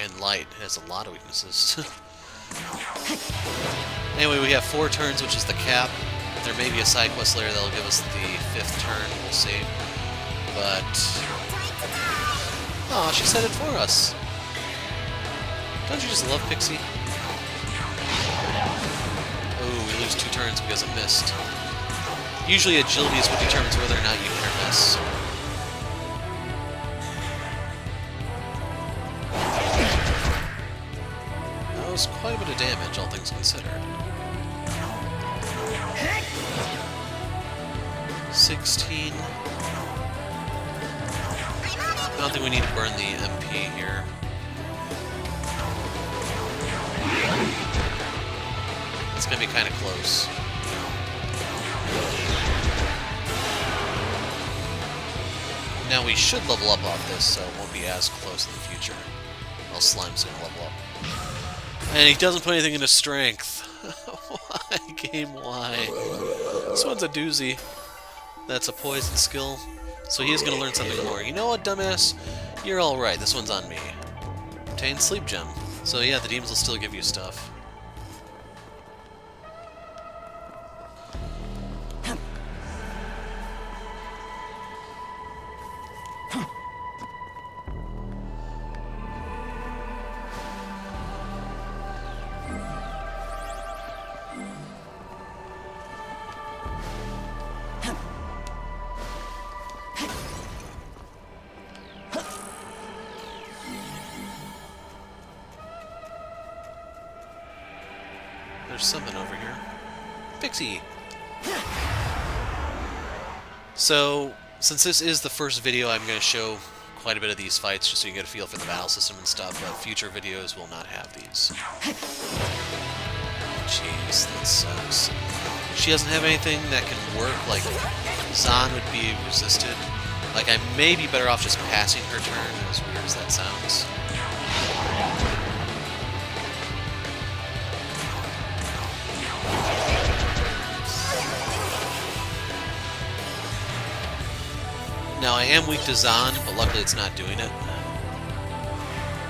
and light. It has a lot of weaknesses. Anyway, we have 4 turns, which is the cap. There may be a side quest later that'll give us the 5th turn, we'll see. But... aw, she set it for us! Don't you just love Pixie? Oh, we lose 2 turns because it missed. Usually agility is what determines whether or not you hit or miss. That was quite a bit of damage, all things considered. 16. I don't think we need to burn the MP here. It's gonna be kind of close. Now we should level up off this, so it won't be as close in the future. Well, Slime's gonna level up. And he doesn't put anything into strength. Why, game, why? This one's a doozy. That's a poison skill. So he's gonna learn something more. You know what, dumbass? You're alright, this one's on me. Obtain Sleep Gem. So yeah, the demons will still give you stuff. There's something over here. Pixie! So, since this is the first video, I'm going to show quite a bit of these fights, just so you get a feel for the battle system and stuff, but future videos will not have these. Jeez, that sucks. She doesn't have anything that can work, like Zahn would be resisted. Like, I may be better off just passing her turn, as weird as that sounds. Now, I am weak to Zahn, but luckily it's not doing it.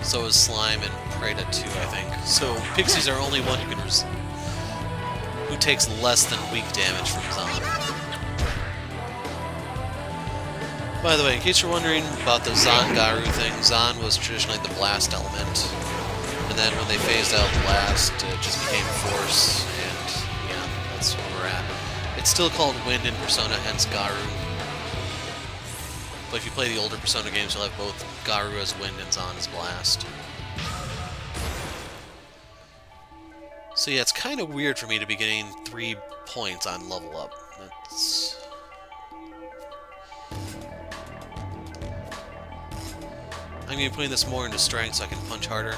So is Slime and Preda too, I think. So, Pixies are only one who takes less than weak damage from Zahn. By the way, in case you're wondering about the Zahn-Garu thing, Zahn was traditionally the Blast element. And then when they phased out Blast, it just became Force, and yeah, that's where we're at. It's still called Wind in Persona, hence Garu. But if you play the older Persona games, you'll have both Garu as Wind and Zahn as Blast. So yeah, it's kind of weird for me to be getting 3 points on level up. That's... I'm going to be putting this more into strength so I can punch harder.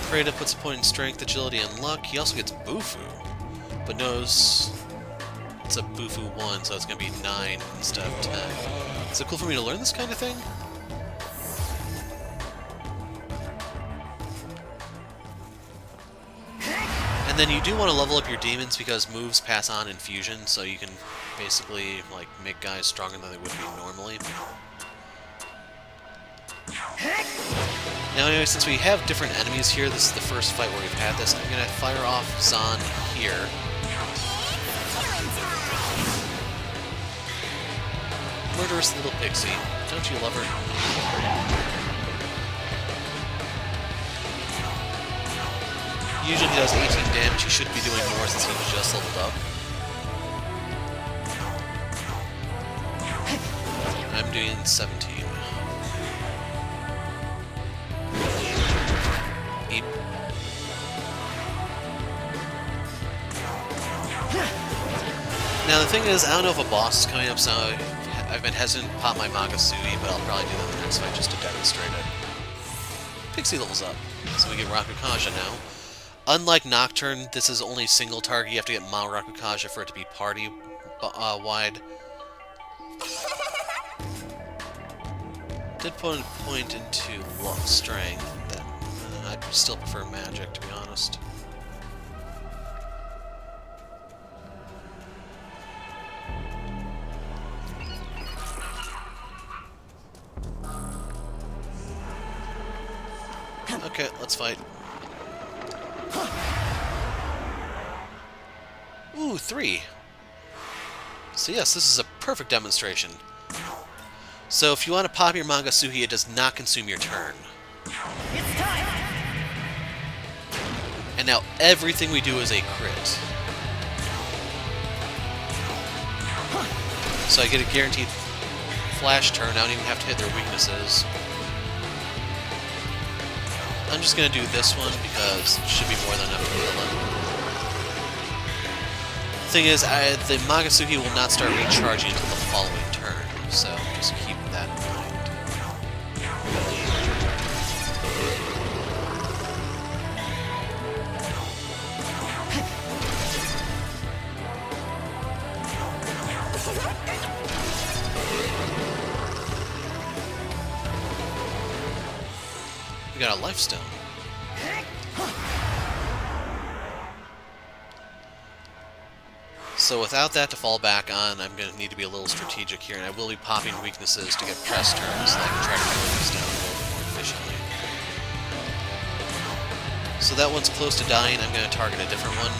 Preda puts a point in strength, agility, and luck. He also gets Bufu, but knows it's a Bufu 1, so it's going to be 9 instead of 10. Is it cool for me to learn this kind of thing? And then you do want to level up your demons because moves pass on in fusion, so you can basically like make guys stronger than they would be normally. Now anyway, since we have different enemies here, this is the first fight where we've had this, I'm going to fire off Zahn here. Murderous little Pixie. Don't you love her? Usually he does 18 damage. He should be doing more since he was just leveled up. I'm doing 17. Eep. Now the thing is, I don't know if a boss is coming up, so I've been hesitant to pop my Magasui, but I'll probably do that in the next fight just to demonstrate it. Pixie levels up, so we get Rakukaja now. Unlike Nocturne, this is only single target. You have to get Mao Rakukaja for it to be party-wide. Did put a point into strength. That, I'd still prefer magic, to be honest. Okay, let's fight. Ooh, 3. So yes, this is a perfect demonstration. So if you want to pop your Mangasuhi, it does not consume your turn. It's time. And now everything we do is a crit. So I get a guaranteed flash turn. I don't even have to hit their weaknesses. I'm just going to do this one because it should be more than enough to kill it. The thing is, the Magasuhi will not start recharging until the following turn, so just keep that in mind. We got a life stone. So without that to fall back on, I'm going to need to be a little strategic here, and I will be popping weaknesses to get press turns so I can try to kill these down a little bit more efficiently. So that one's close to dying. I'm going to target a different one.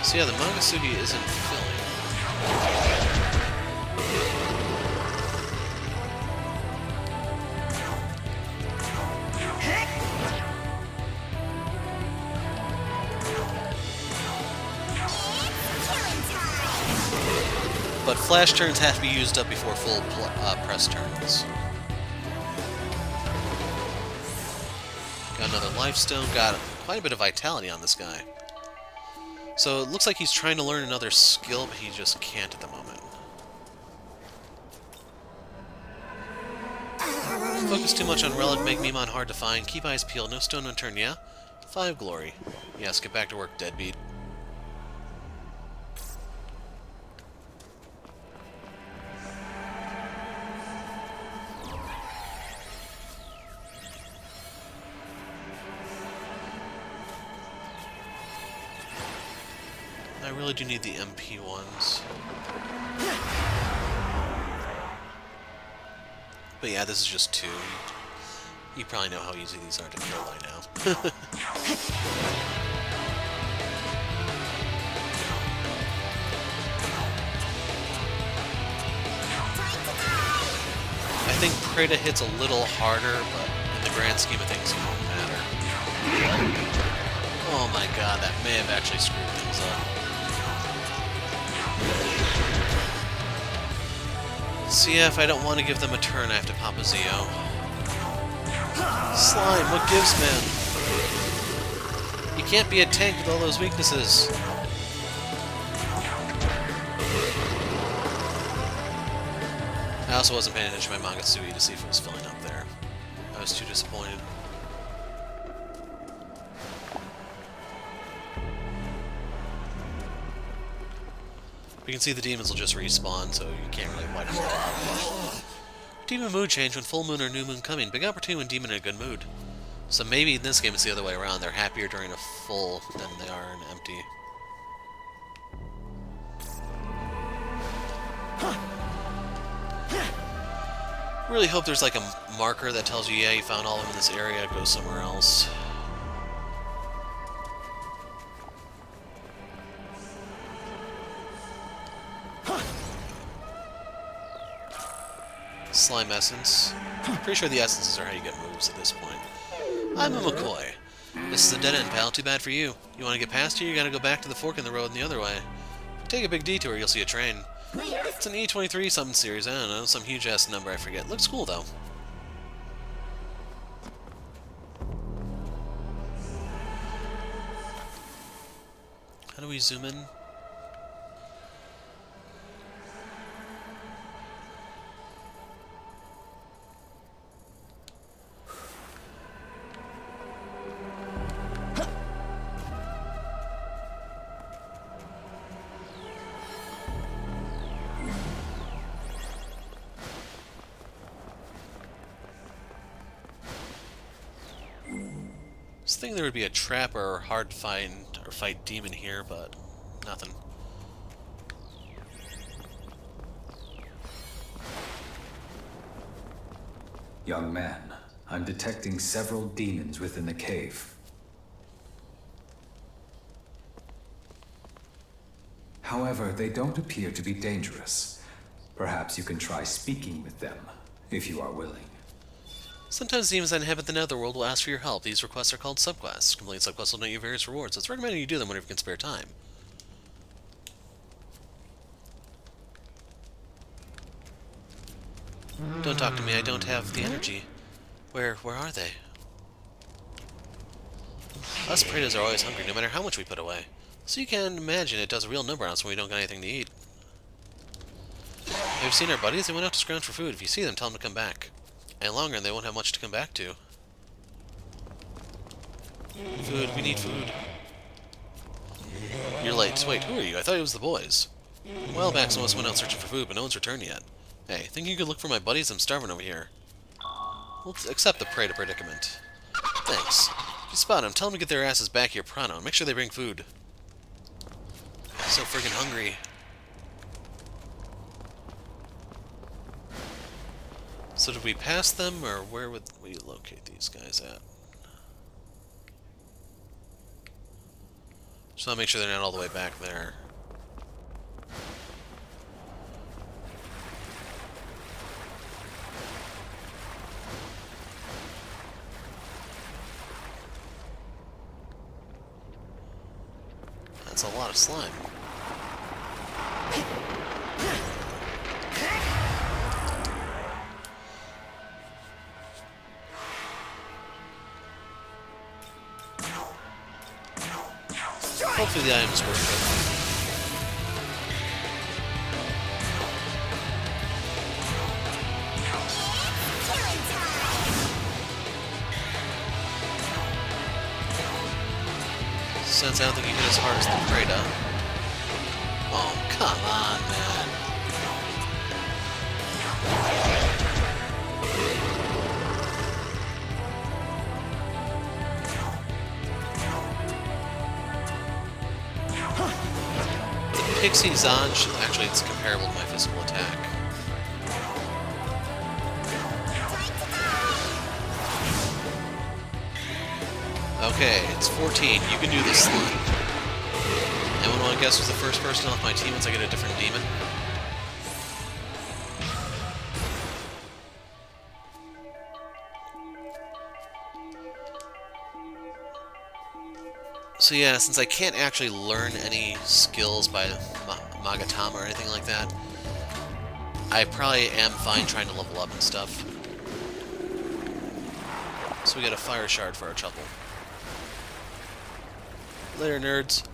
So yeah, the Mangatsugi isn't filling. But flash turns have to be used up before full press turns. Got another life stone. Got quite a bit of vitality on this guy. So it looks like he's trying to learn another skill, but he just can't at the moment. Focus too much on Relic, make Mimon hard to find. Keep eyes peeled, no stone unturned, yeah? 5 glory. Yes, get back to work, deadbeat. I really do need the MP ones. But yeah, this is just 2. You probably know how easy these are to kill by now. I think Preda hits a little harder, but in the grand scheme of things, it won't matter. Oh my god, that may have actually screwed things up. So yeah, if I don't want to give them a turn, I have to pop a Zeo. Slime, what gives, man? You can't be a tank with all those weaknesses. I also wasn't paying attention to my Mangatsugi to see if it was filling up there. I was too disappointed. You can see the demons will just respawn, so you can't really wipe them out. Demon mood change when full moon or new moon coming. Big opportunity when demon in a good mood. So maybe in this game it's the other way around. They're happier during a full than they are in empty. Really hope there's like a marker that tells you, yeah, you found all of them in this area, go somewhere else. Slime essence. Pretty sure the essences are how you get moves at this point. I'm a McCoy. This is a dead end, pal. Too bad for you. You want to get past here, you gotta go back to the fork in the road and the other way. If you take a big detour, you'll see a train. It's an E23 something series, I don't know, some huge ass number I forget. Looks cool though. How do we zoom in? I was thinking there would be a trap or hard to find or fight demon here, but nothing. Young man, I'm detecting several demons within the cave. However, they don't appear to be dangerous. Perhaps you can try speaking with them, if you are willing. Sometimes demons that inhabit the Netherworld will ask for your help. These requests are called subquests. Complete subquests will net you various rewards, so it's recommended you do them whenever you can spare time. Don't talk to me, I don't have the energy. Where are they? Us predators are always hungry, no matter how much we put away. So you can imagine it does a real number on us when we don't got anything to eat. Have you seen our buddies? They went out to scrounge for food. If you see them, tell them to come back. And longer, and they won't have much to come back to. Food, we need food. You're late. Wait, who are you? I thought it was the boys. Well, Max must went out searching for food, but no one's returned yet. Hey, think you could look for my buddies? I'm starving over here. We'll accept the prey to predicament. Thanks. If you spot them, tell them to get their asses back here pronto, and make sure they bring food. I'm so freaking hungry. So did we pass them, or where would we locate these guys at? Just want to make sure they're not all the way back there. That's a lot of slime. Hopefully the items work good. Since I don't think you hit as hard as the Preda. Oh, come on, man. Pixie Zanj, actually it's comparable to my physical attack. Okay, it's 14. You can do this slime. Anyone want to guess who's the first person off my team once I get a different demon? So yeah, since I can't actually learn any skills by MegaTen or anything like that, I probably am fine trying to level up and stuff. So we got a fire shard for our trouble. Later, nerds.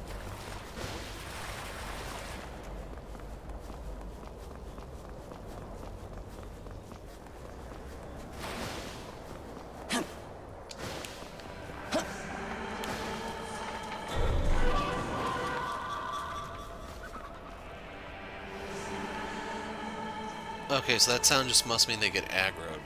Okay, so that sound just must mean they get aggroed.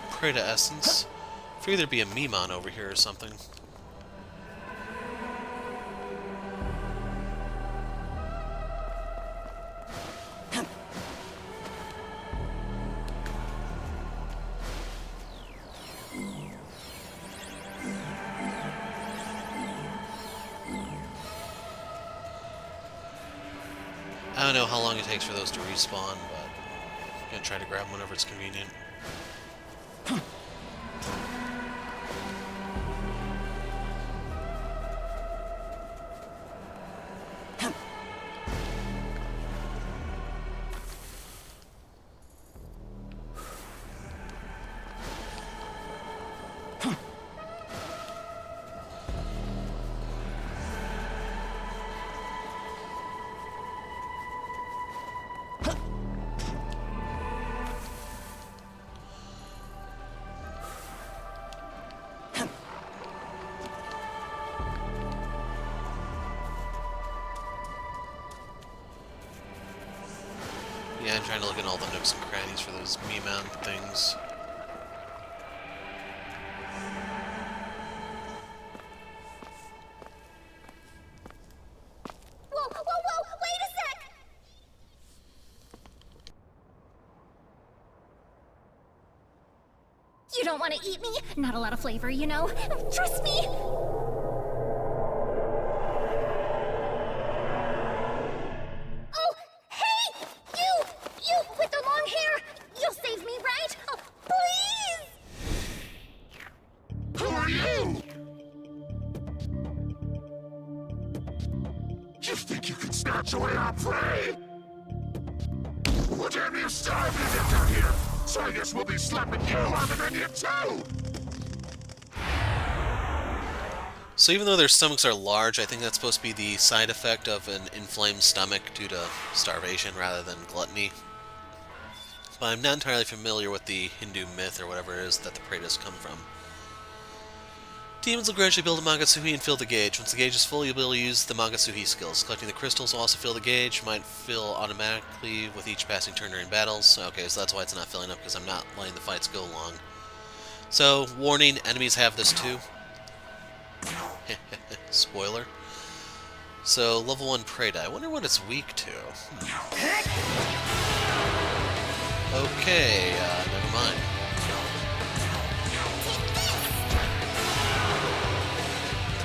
Pray to Essence. Figure there'd be a Memon over here or something. I don't know how long it takes for those to respawn, but I'm gonna try to grab them whenever it's convenient. Yeah, I'm trying to look at all the nooks and crannies for those Memon things. Whoa, whoa, whoa! Wait a sec! You don't want to eat me? Not a lot of flavor, you know? Trust me! Oh, hey! You with the long hair! You'll save me, right? Oh, please! Who are you? You think you can snatch away our prey? What damn you starving to get down here? Sigus will be slapping you on the minion too! So even though their stomachs are large, I think that's supposed to be the side effect of an inflamed stomach due to starvation rather than gluttony. But I'm not entirely familiar with the Hindu myth or whatever it is that the Praetas come from. Demons will gradually build a Magatsuhi and fill the gauge. Once the gauge is full, you'll be able to use the Magatsuhi skills. Collecting the crystals will also fill the gauge. Might fill automatically with each passing turn during battles. Okay, so that's why it's not filling up, because I'm not letting the fights go long. So, warning, enemies have this too. Spoiler. So, level 1 Preda. I wonder what it's weak to. Okay, never mind.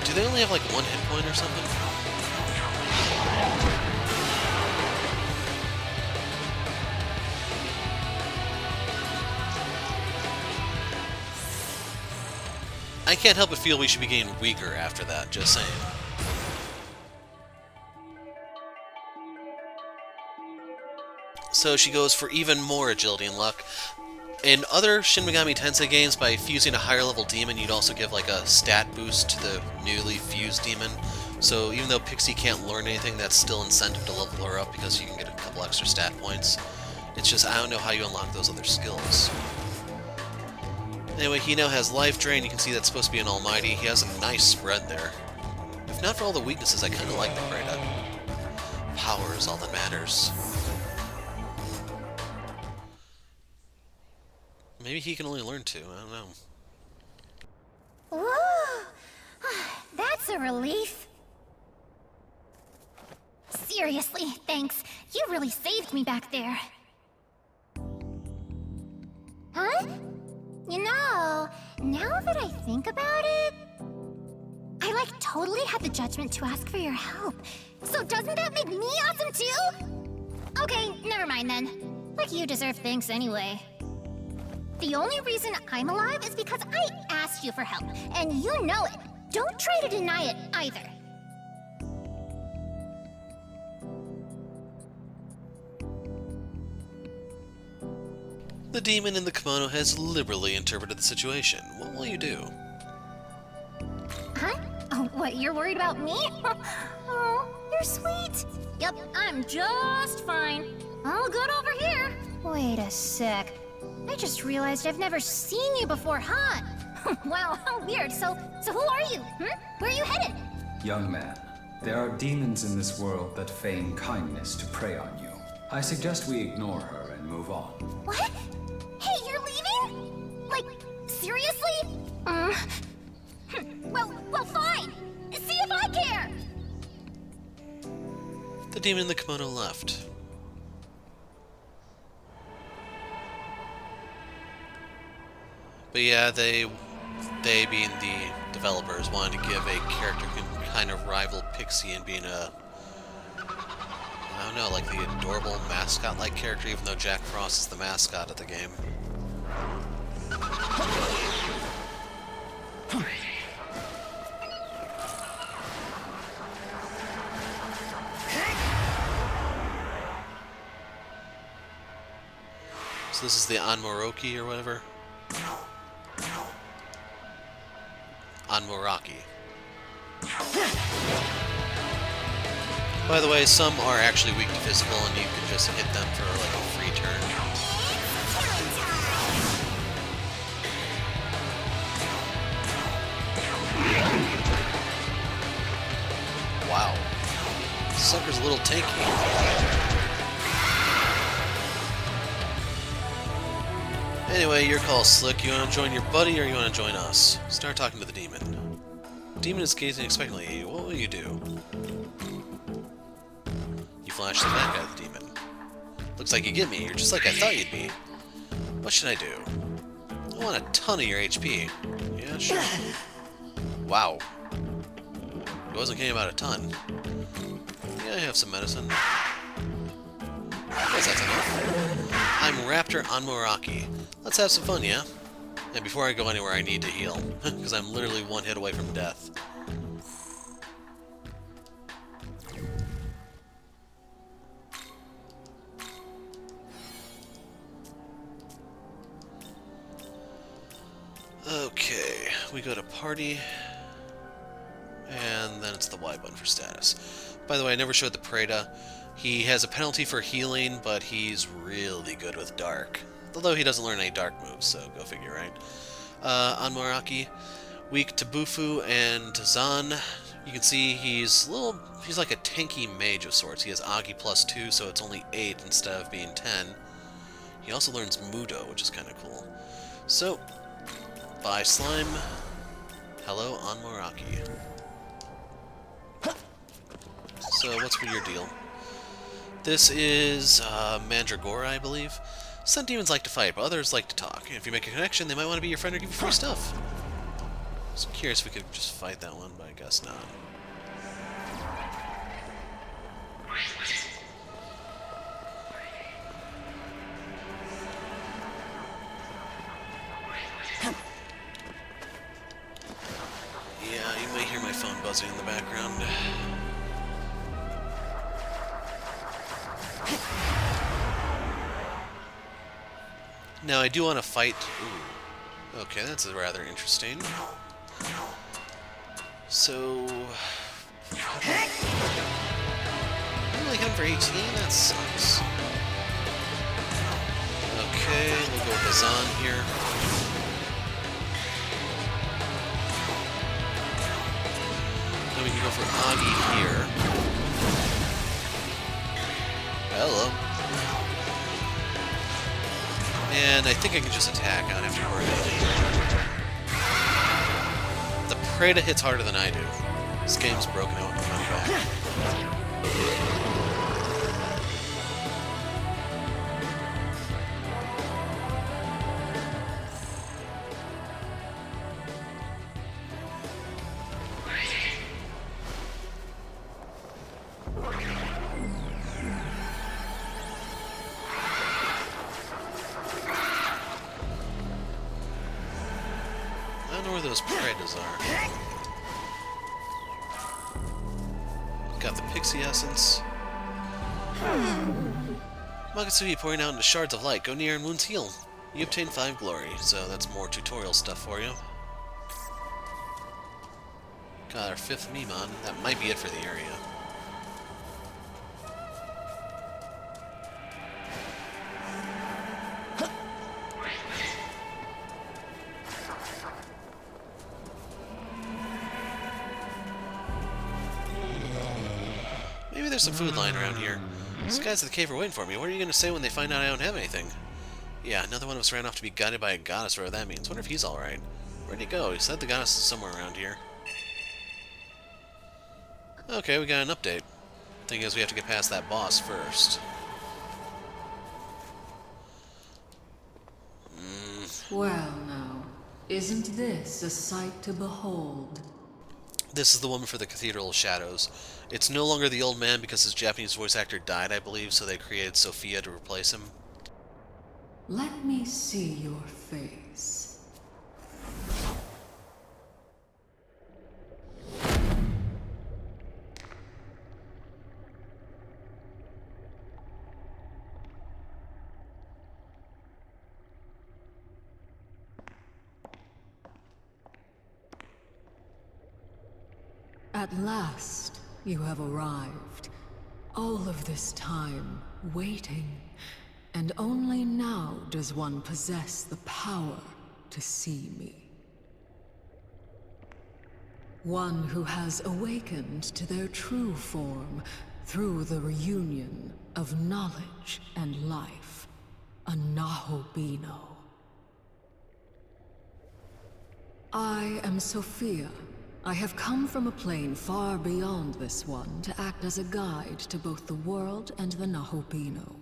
Do they only have like 1 hit point or something? I can't help but feel we should be getting weaker after that, just saying. So she goes for even more agility and luck. In other Shin Megami Tensei games, by fusing a higher level demon, you'd also give like a stat boost to the newly fused demon. So even though Pixie can't learn anything, that's still incentive to level her up because you can get a couple extra stat points. It's just I don't know how you unlock those other skills. Anyway, he now has Life Drain. You can see that's supposed to be an Almighty. He has a nice spread there. If not for all the weaknesses, I kind of like the Preda. Power is all that matters. Maybe he can only learn 2, I don't know. Woo! That's a relief. Seriously, thanks. You really saved me back there. Huh? You know, now that I think about it, I like totally had the judgment to ask for your help. So doesn't that make me awesome too? Okay, never mind then. Like you deserve thanks anyway. The only reason I'm alive is because I asked you for help, and you know it. Don't try to deny it either. The demon in the kimono has liberally interpreted the situation. What will you do? Huh? Oh, what, you're worried about me? Oh, you're sweet. Yep, I'm just fine. All good over here. Wait a sec. I just realized I've never seen you before, huh? Wow, how weird. So who are you? Where are you headed? Young man, there are demons in this world that feign kindness to prey on you. I suggest we ignore her and move on. What? Hey, you're leaving? Like, seriously? Well, fine. See if I care. The demon in the kimono left. But yeah, they being the developers wanted to give a character who can kind of rival Pixie in being a, I don't know, like the adorable mascot-like character, even though Jack Frost is the mascot of the game. So this is the Anmoroki or whatever? Anmoraki. By the way, some are actually weak to physical and you can just hit them for like a free turn. Wow. This sucker's a little tanky. Anyway, your call, Slick. You want to join your buddy or you want to join us? Start talking to the demon. The demon is gazing expectantly at you. What will you do? You flash the back at the demon. Looks like you get me. You're just like I thought you'd be. What should I do? I want a ton of your HP. Yeah, sure. Wow. It wasn't kidding about a ton. Yeah, I have some medicine. I guess that's enough. I'm Raptor Anmoraki. Let's have some fun, yeah? And before I go anywhere, I need to heal. Because I'm literally one hit away from death. we go to party, and then it's the Y button for status. By the way, I never showed the Preda. He has a penalty for healing, but he's really good with dark. Although he doesn't learn any dark moves, so go figure, right? Anmaraki, weak to Bufu and to Zan. You can see he's like a tanky mage of sorts. He has Agi +2, so it's only 8 instead of being 10. He also learns Mudo, which is kind of cool. So, bye slime. Hello, Anmaraki. So, what's with your deal? This is Mandragora, I believe. Some demons like to fight, but others like to talk. If you make a connection, they might want to be your friend or give you free stuff. I was curious if we could just fight that one, but I guess not. Yeah, you may hear my phone buzzing in the background. Now, I do want to fight... Ooh. Okay, that's rather interesting. So... I'm really hitting for 18? That sucks. Okay, we'll go with Zan here. Then we can go for Agi here. Hello. And I think I can just attack. I don't have to worry about anything. The Preda hits harder than I do. This game's broken out with my back. I don't know where those Predas are. Got the Pixie essence. Magatsuki pouring out into shards of light. Go near and wounds heal. You obtain 5 glory, so that's more tutorial stuff for you. Got our 5th Mimon. That might be it for the area. Maybe there's some food lying around here. These guys at the cave are waiting for me. What are you going to say when they find out I don't have anything? Yeah, another one of us ran off to be guided by a goddess, whatever that means. Wonder if he's alright. Where'd he go? He said the goddess is somewhere around here. Okay, we got an update. Thing is, we have to get past that boss first. Well now, isn't this a sight to behold? This is the woman for the Cathedral of Shadows. It's no longer the old man because his Japanese voice actor died, I believe, so they created Sophia to replace him. Let me see your face. At last, you have arrived. All of this time, waiting, and only now does one possess the power to see me. One who has awakened to their true form through the reunion of knowledge and life. A Nahobino. I am Sophia. I have come from a plane far beyond this one to act as a guide to both the world and the Nahobino.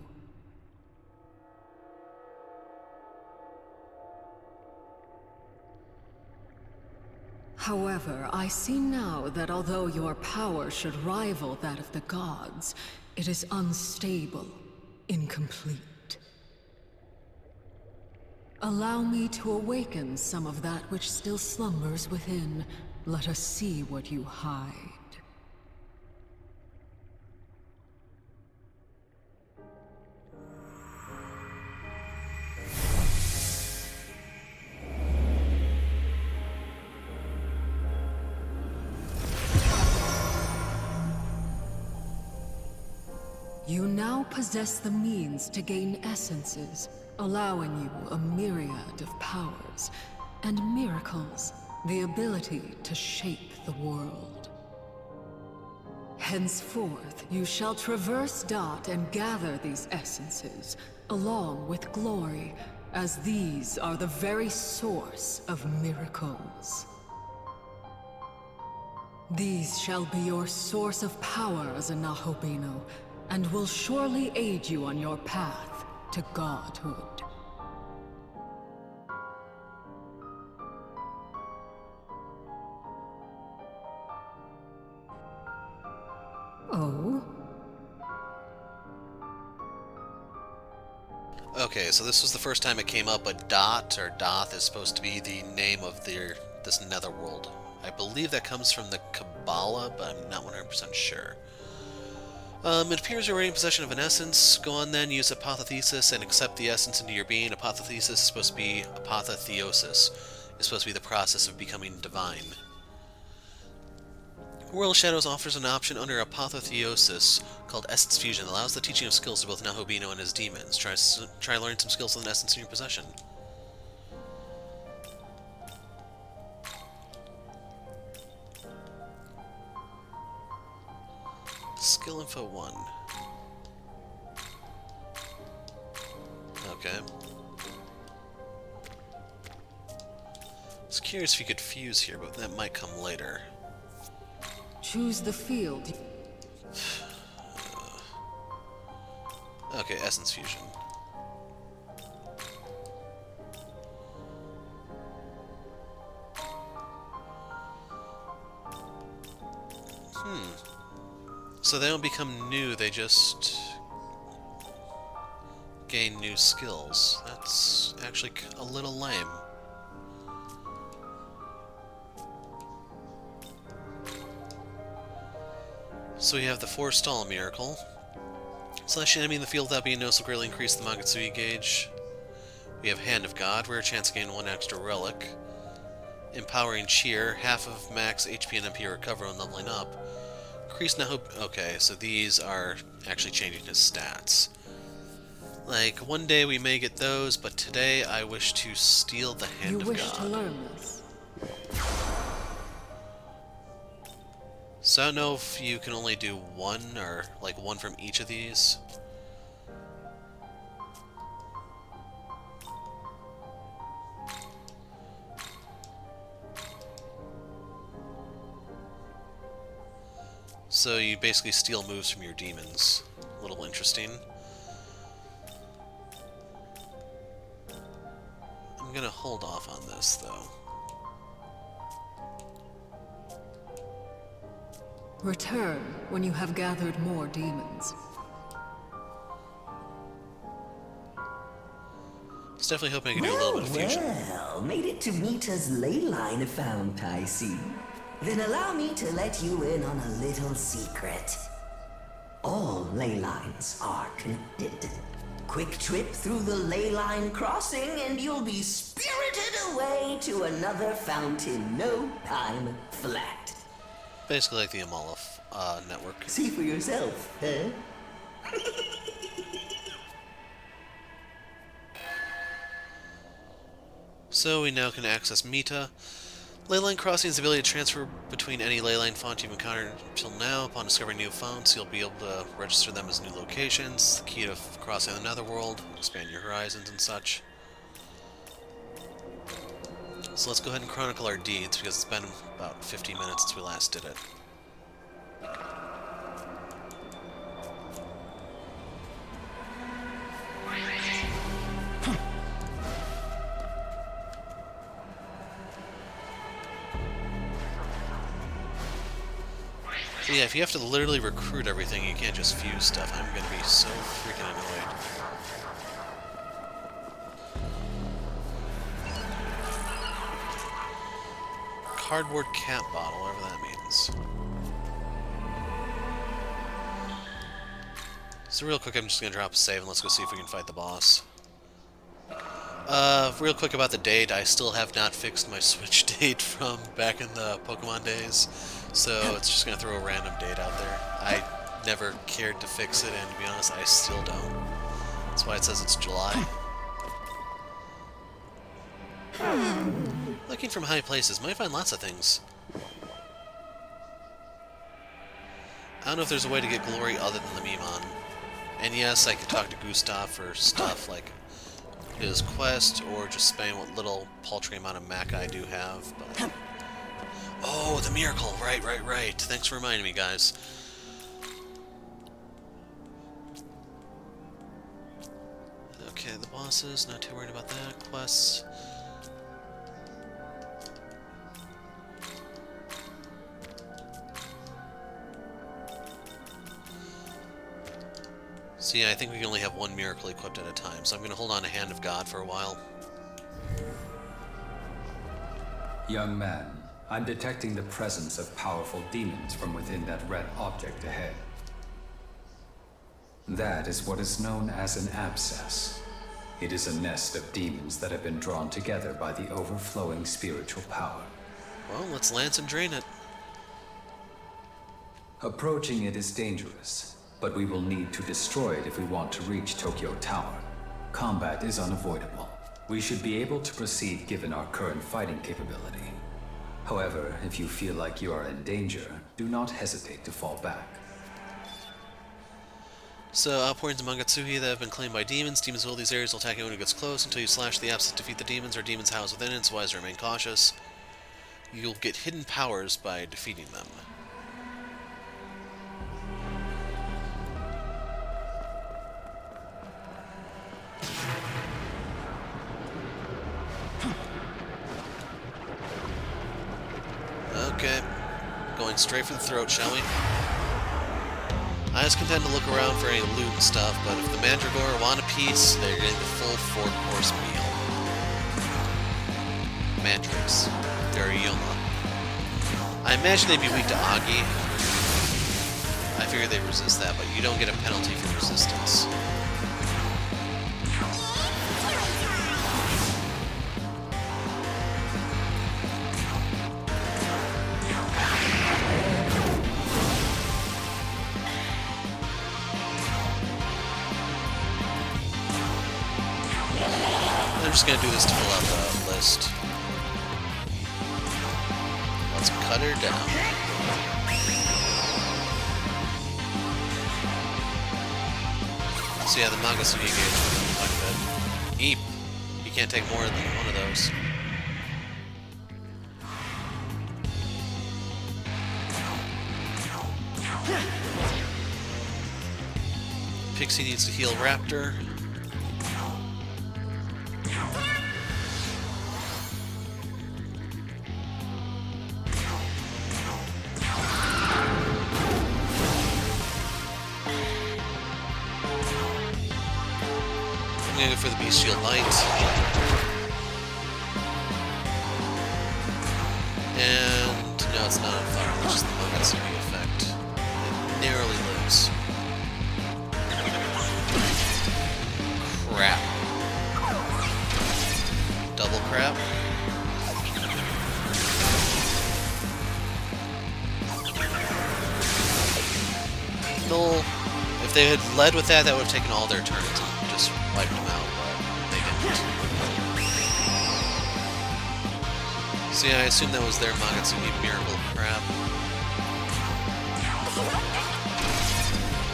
However, I see now that although your power should rival that of the gods, it is unstable, incomplete. Allow me to awaken some of that which still slumbers within. Let us see what you hide. possess the means to gain essences, allowing you a myriad of powers and miracles, the ability to shape the world. Henceforth, you shall traverse Dot and gather these essences, along with glory, as these are the very source of miracles. These shall be your source of power as a Nahobino, and will surely aid you on your path to godhood. Oh? Okay, so this was the first time it came up, but Dot, or Doth, is supposed to be the name of this Netherworld. I believe that comes from the Kabbalah, but I'm not 100% sure. It appears you're in possession of an essence. Go on then, use apotheosis and accept the essence into your being. Apotheosis is supposed to be apotheosis. It's supposed to be the process of becoming divine. World of Shadows offers an option under apotheosis called Essence Fusion that allows the teaching of skills to both Nahobino and his demons. Try learning some skills with an essence in your possession. Skill info 1. Okay. I was curious if you could fuse here, but that might come later. Choose the field. Okay, Essence Fusion. So they don't become new, they just gain new skills. That's actually a little lame. So we have the Forestall Miracle. Slash enemy in the field without being noticed will greatly increase the Magatsugi gauge. We have Hand of God, rare chance to gain 1 extra relic. Empowering Cheer, half of max HP and MP recover when leveling up. Increase okay, so these are actually changing his stats. Like, one day we may get those, but today I wish to steal the Hand of God. You wish to learn this? So I don't know if you can only do one, or like one from each of these. So you basically steal moves from your demons. A little interesting. I'm gonna hold off on this, though. Return when you have gathered more demons. I was definitely hoping I could do a little bit of fusion. Well, made it to Mita's ley line found, I see. Then allow me to let you in on a little secret. All ley lines are connected. Quick trip through the ley line crossing and you'll be spirited away to another fountain no time flat. Basically like the Amalif network. See for yourself, huh? So we now can access Mita. Leyline Crossing is the ability to transfer between any leyline font you've encountered until now. Upon discovering new fonts, you'll be able to register them as new locations. The key to crossing the Netherworld, expand your horizons and such. So let's go ahead and chronicle our deeds, because it's been about 15 minutes since we last did it. So yeah, if you have to literally recruit everything, you can't just fuse stuff. I'm gonna be so freaking annoyed. Cardboard cat bottle, whatever that means. So real quick, I'm just gonna drop a save and let's go see if we can fight the boss. Real quick about the date, I still have not fixed my Switch date from back in the Pokemon days, so it's just gonna throw a random date out there. I never cared to fix it, and to be honest, I still don't. That's why it says it's July. Looking from high places, might find lots of things. I don't know if there's a way to get glory other than the Memon. And yes, I could talk to Gustav for stuff like his quest, or just spam what little paltry amount of Mac I do have. But... oh, the miracle! Right. Thanks for reminding me, guys. Okay, the bosses, not too worried about that. Quests. So yeah, I think we can only have one miracle equipped at a time, so I'm going to hold on to Hand of God for a while. Young man, I'm detecting the presence of powerful demons from within that red object ahead. That is what is known as an abscess. It is a nest of demons that have been drawn together by the overflowing spiritual power. Well, let's lance and drain it. Approaching it is dangerous, but we will need to destroy it if we want to reach Tokyo Tower. Combat is unavoidable. We should be able to proceed given our current fighting capability. However, if you feel like you are in danger, do not hesitate to fall back. So, outpourings of Mangatsuhi that have been claimed by demons. Demons will these areas will attack anyone who gets close until you slash the abscess to defeat the demons or demons housed within it, so wise to remain cautious. You'll get hidden powers by defeating them. Okay, going straight for the throat, shall we? I was content to look around for any loot and stuff, but if the Mandragora want a piece, they're getting the full 4-course meal. Mandrakes. They're Yoma. I imagine they'd be weak to Agi. I figure they resist that, but you don't get a penalty for resistance. I'm just gonna do this to fill out the list. Let's cut her down. So yeah, the Mangatsuhi gauge quite a bit. Eep! You can't take more than one of those. Pixie needs to heal Raptor. I'm gonna go for the Bestial Bite. And no, it's not on fire, it's just the Mangatsuhi effect. It narrowly lives. Crap. Double crap. No. If they had led with that, that would have taken all their turns and just wiped them out, but they didn't. So yeah, I assume that was their Mangatsuhi Miracle Crab.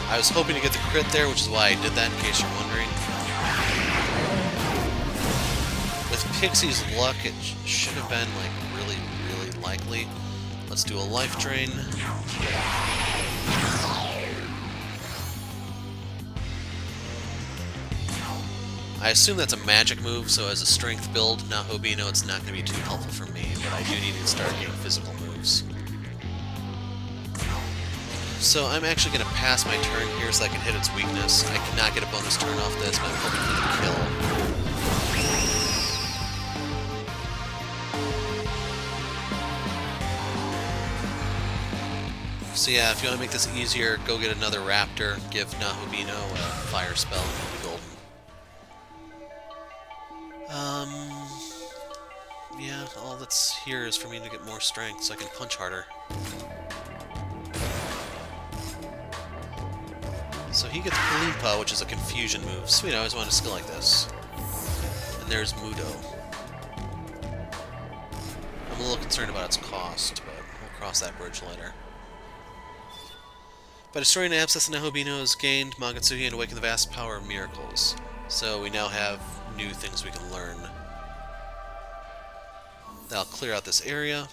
I was hoping to get the crit there, which is why I did that, in case you're wondering. With Pixie's luck, it should have been, like, really, really likely. Let's do a life drain. I assume that's a magic move, so as a strength build, Nahobino, it's not going to be too helpful for me, but I do need to start getting physical moves. So I'm actually going to pass my turn here so I can hit its weakness. I cannot get a bonus turn off this, but I'm hoping for the kill. So yeah, if you want to make this easier, go get another Raptor, give Nahobino a fire spell, and you'll be golden. Yeah, all that's here is for me to get more strength so I can punch harder. So he gets Kalimpa, which is a confusion move. Sweet, I always wanted a skill like this. And there's Mudo. I'm a little concerned about its cost, but we'll cross that bridge later. By destroying Abscess and Nahobino has gained Magatsuhi and awakened the vast power of miracles. So we now have new things we can learn. That'll clear out this area.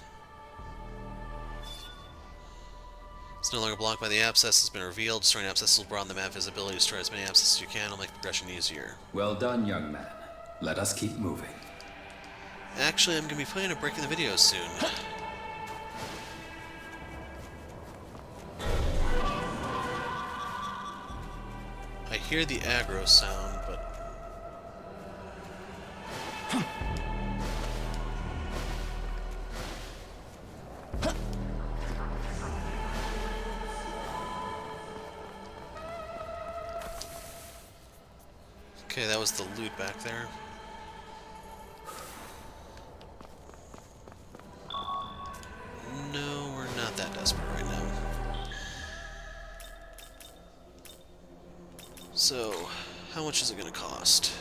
It's no longer blocked by the Abscess. Has been revealed. Destroying Abscess will broaden the map visibility. Destroy as many Abscesses as you can. It'll make progression easier. Well done, young man. Let us keep moving. Actually, I'm going to be putting a break in the video soon. I hear the aggro sound, but... Okay, that was the loot back there. No, we're not that desperate right now. So, how much is it going to cost?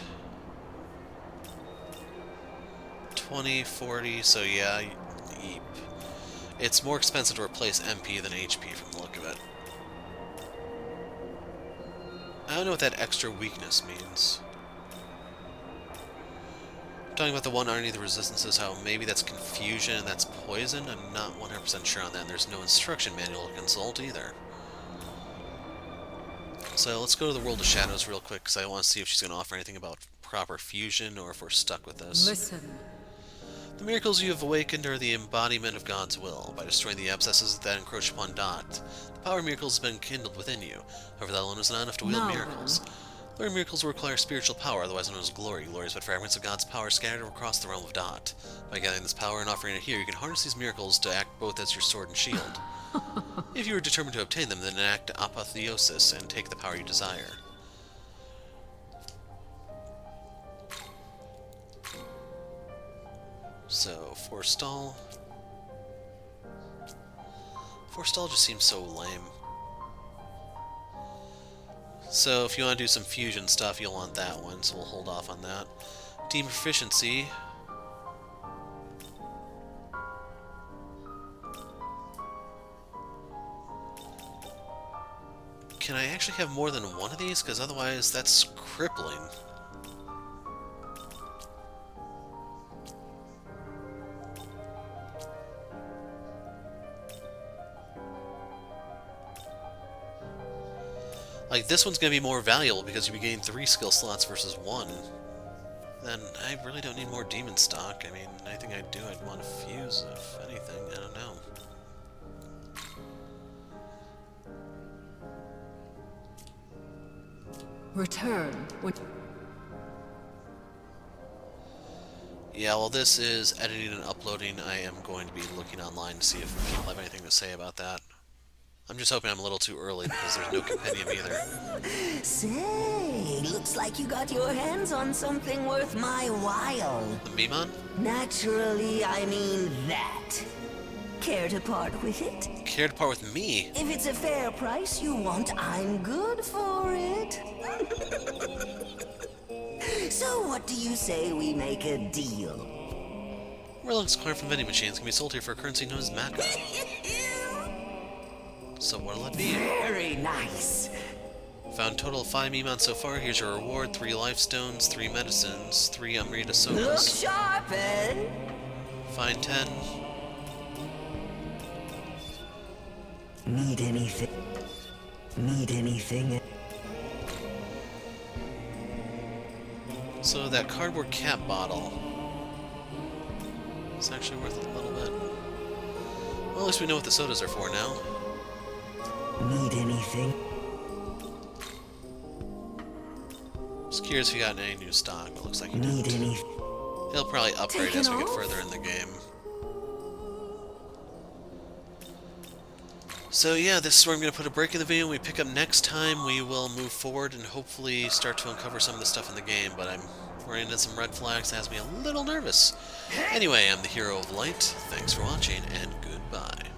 20, 40, so yeah, yeep. It's more expensive to replace MP than HP from the look of it. I don't know what that extra weakness means. Talking about the one underneath the resistances, how maybe that's confusion and that's poison. I'm not 100% sure on that. And there's no instruction manual to consult either. So let's go to the World of Shadows real quick, because I want to see if she's going to offer anything about proper fusion or if we're stuck with this. Listen. The miracles you have awakened are the embodiment of God's will. By destroying the abscesses that encroach upon Dot, the power of miracles has been kindled within you. However, that alone is not enough to wield miracles. Learning miracles will require spiritual power, otherwise known as glory. Glory is but fragments of God's power scattered across the realm of Dot. By gathering this power and offering it here, you can harness these miracles to act both as your sword and shield. If you are determined to obtain them, then enact apotheosis and take the power you desire. So, Forestall. Forestall just seems so lame. So, if you want to do some fusion stuff, you'll want that one, so we'll hold off on that. Team Proficiency. Can I actually have more than one of these? Because otherwise, that's crippling. Like, this one's going to be more valuable because you'll be getting 3 skill slots versus 1. Then I really don't need more demon stock. I mean, anything I do, I'd want to fuse, if anything. I don't know. Return when... Yeah, while this is editing and uploading, I am going to be looking online to see if people have anything to say about that. I'm just hoping I'm a little too early because there's no compendium either. Say, looks like you got your hands on something worth my while. The Mimon? Naturally, I mean that. Care to part with it? Care to part with me? If it's a fair price you want, I'm good for it. So what do you say we make a deal? Relics acquired from vending machines can be sold here for a currency known as Maka. So what'll it be? Very nice. Found a total of 5 Mimon so far. Here's your reward: 3 life stones, 3 medicines, 3 Amrita sodas. Look sharp, eh? Find 10. Need anything? Need anything? So that cardboard cap bottle is actually worth a little bit. Well, at least we know what the sodas are for now. Need anything? Just curious if you got any new stock, but looks like you Need didn't. anything? He'll probably upgrade Taken as we get off? further in the game. So yeah, this is where I'm going to put a break in the video. When we pick up next time, we will move forward and hopefully start to uncover some of the stuff in the game, but I'm running into some red flags that has me a little nervous. Anyway, I'm the Hero of Light. Thanks for watching, and goodbye.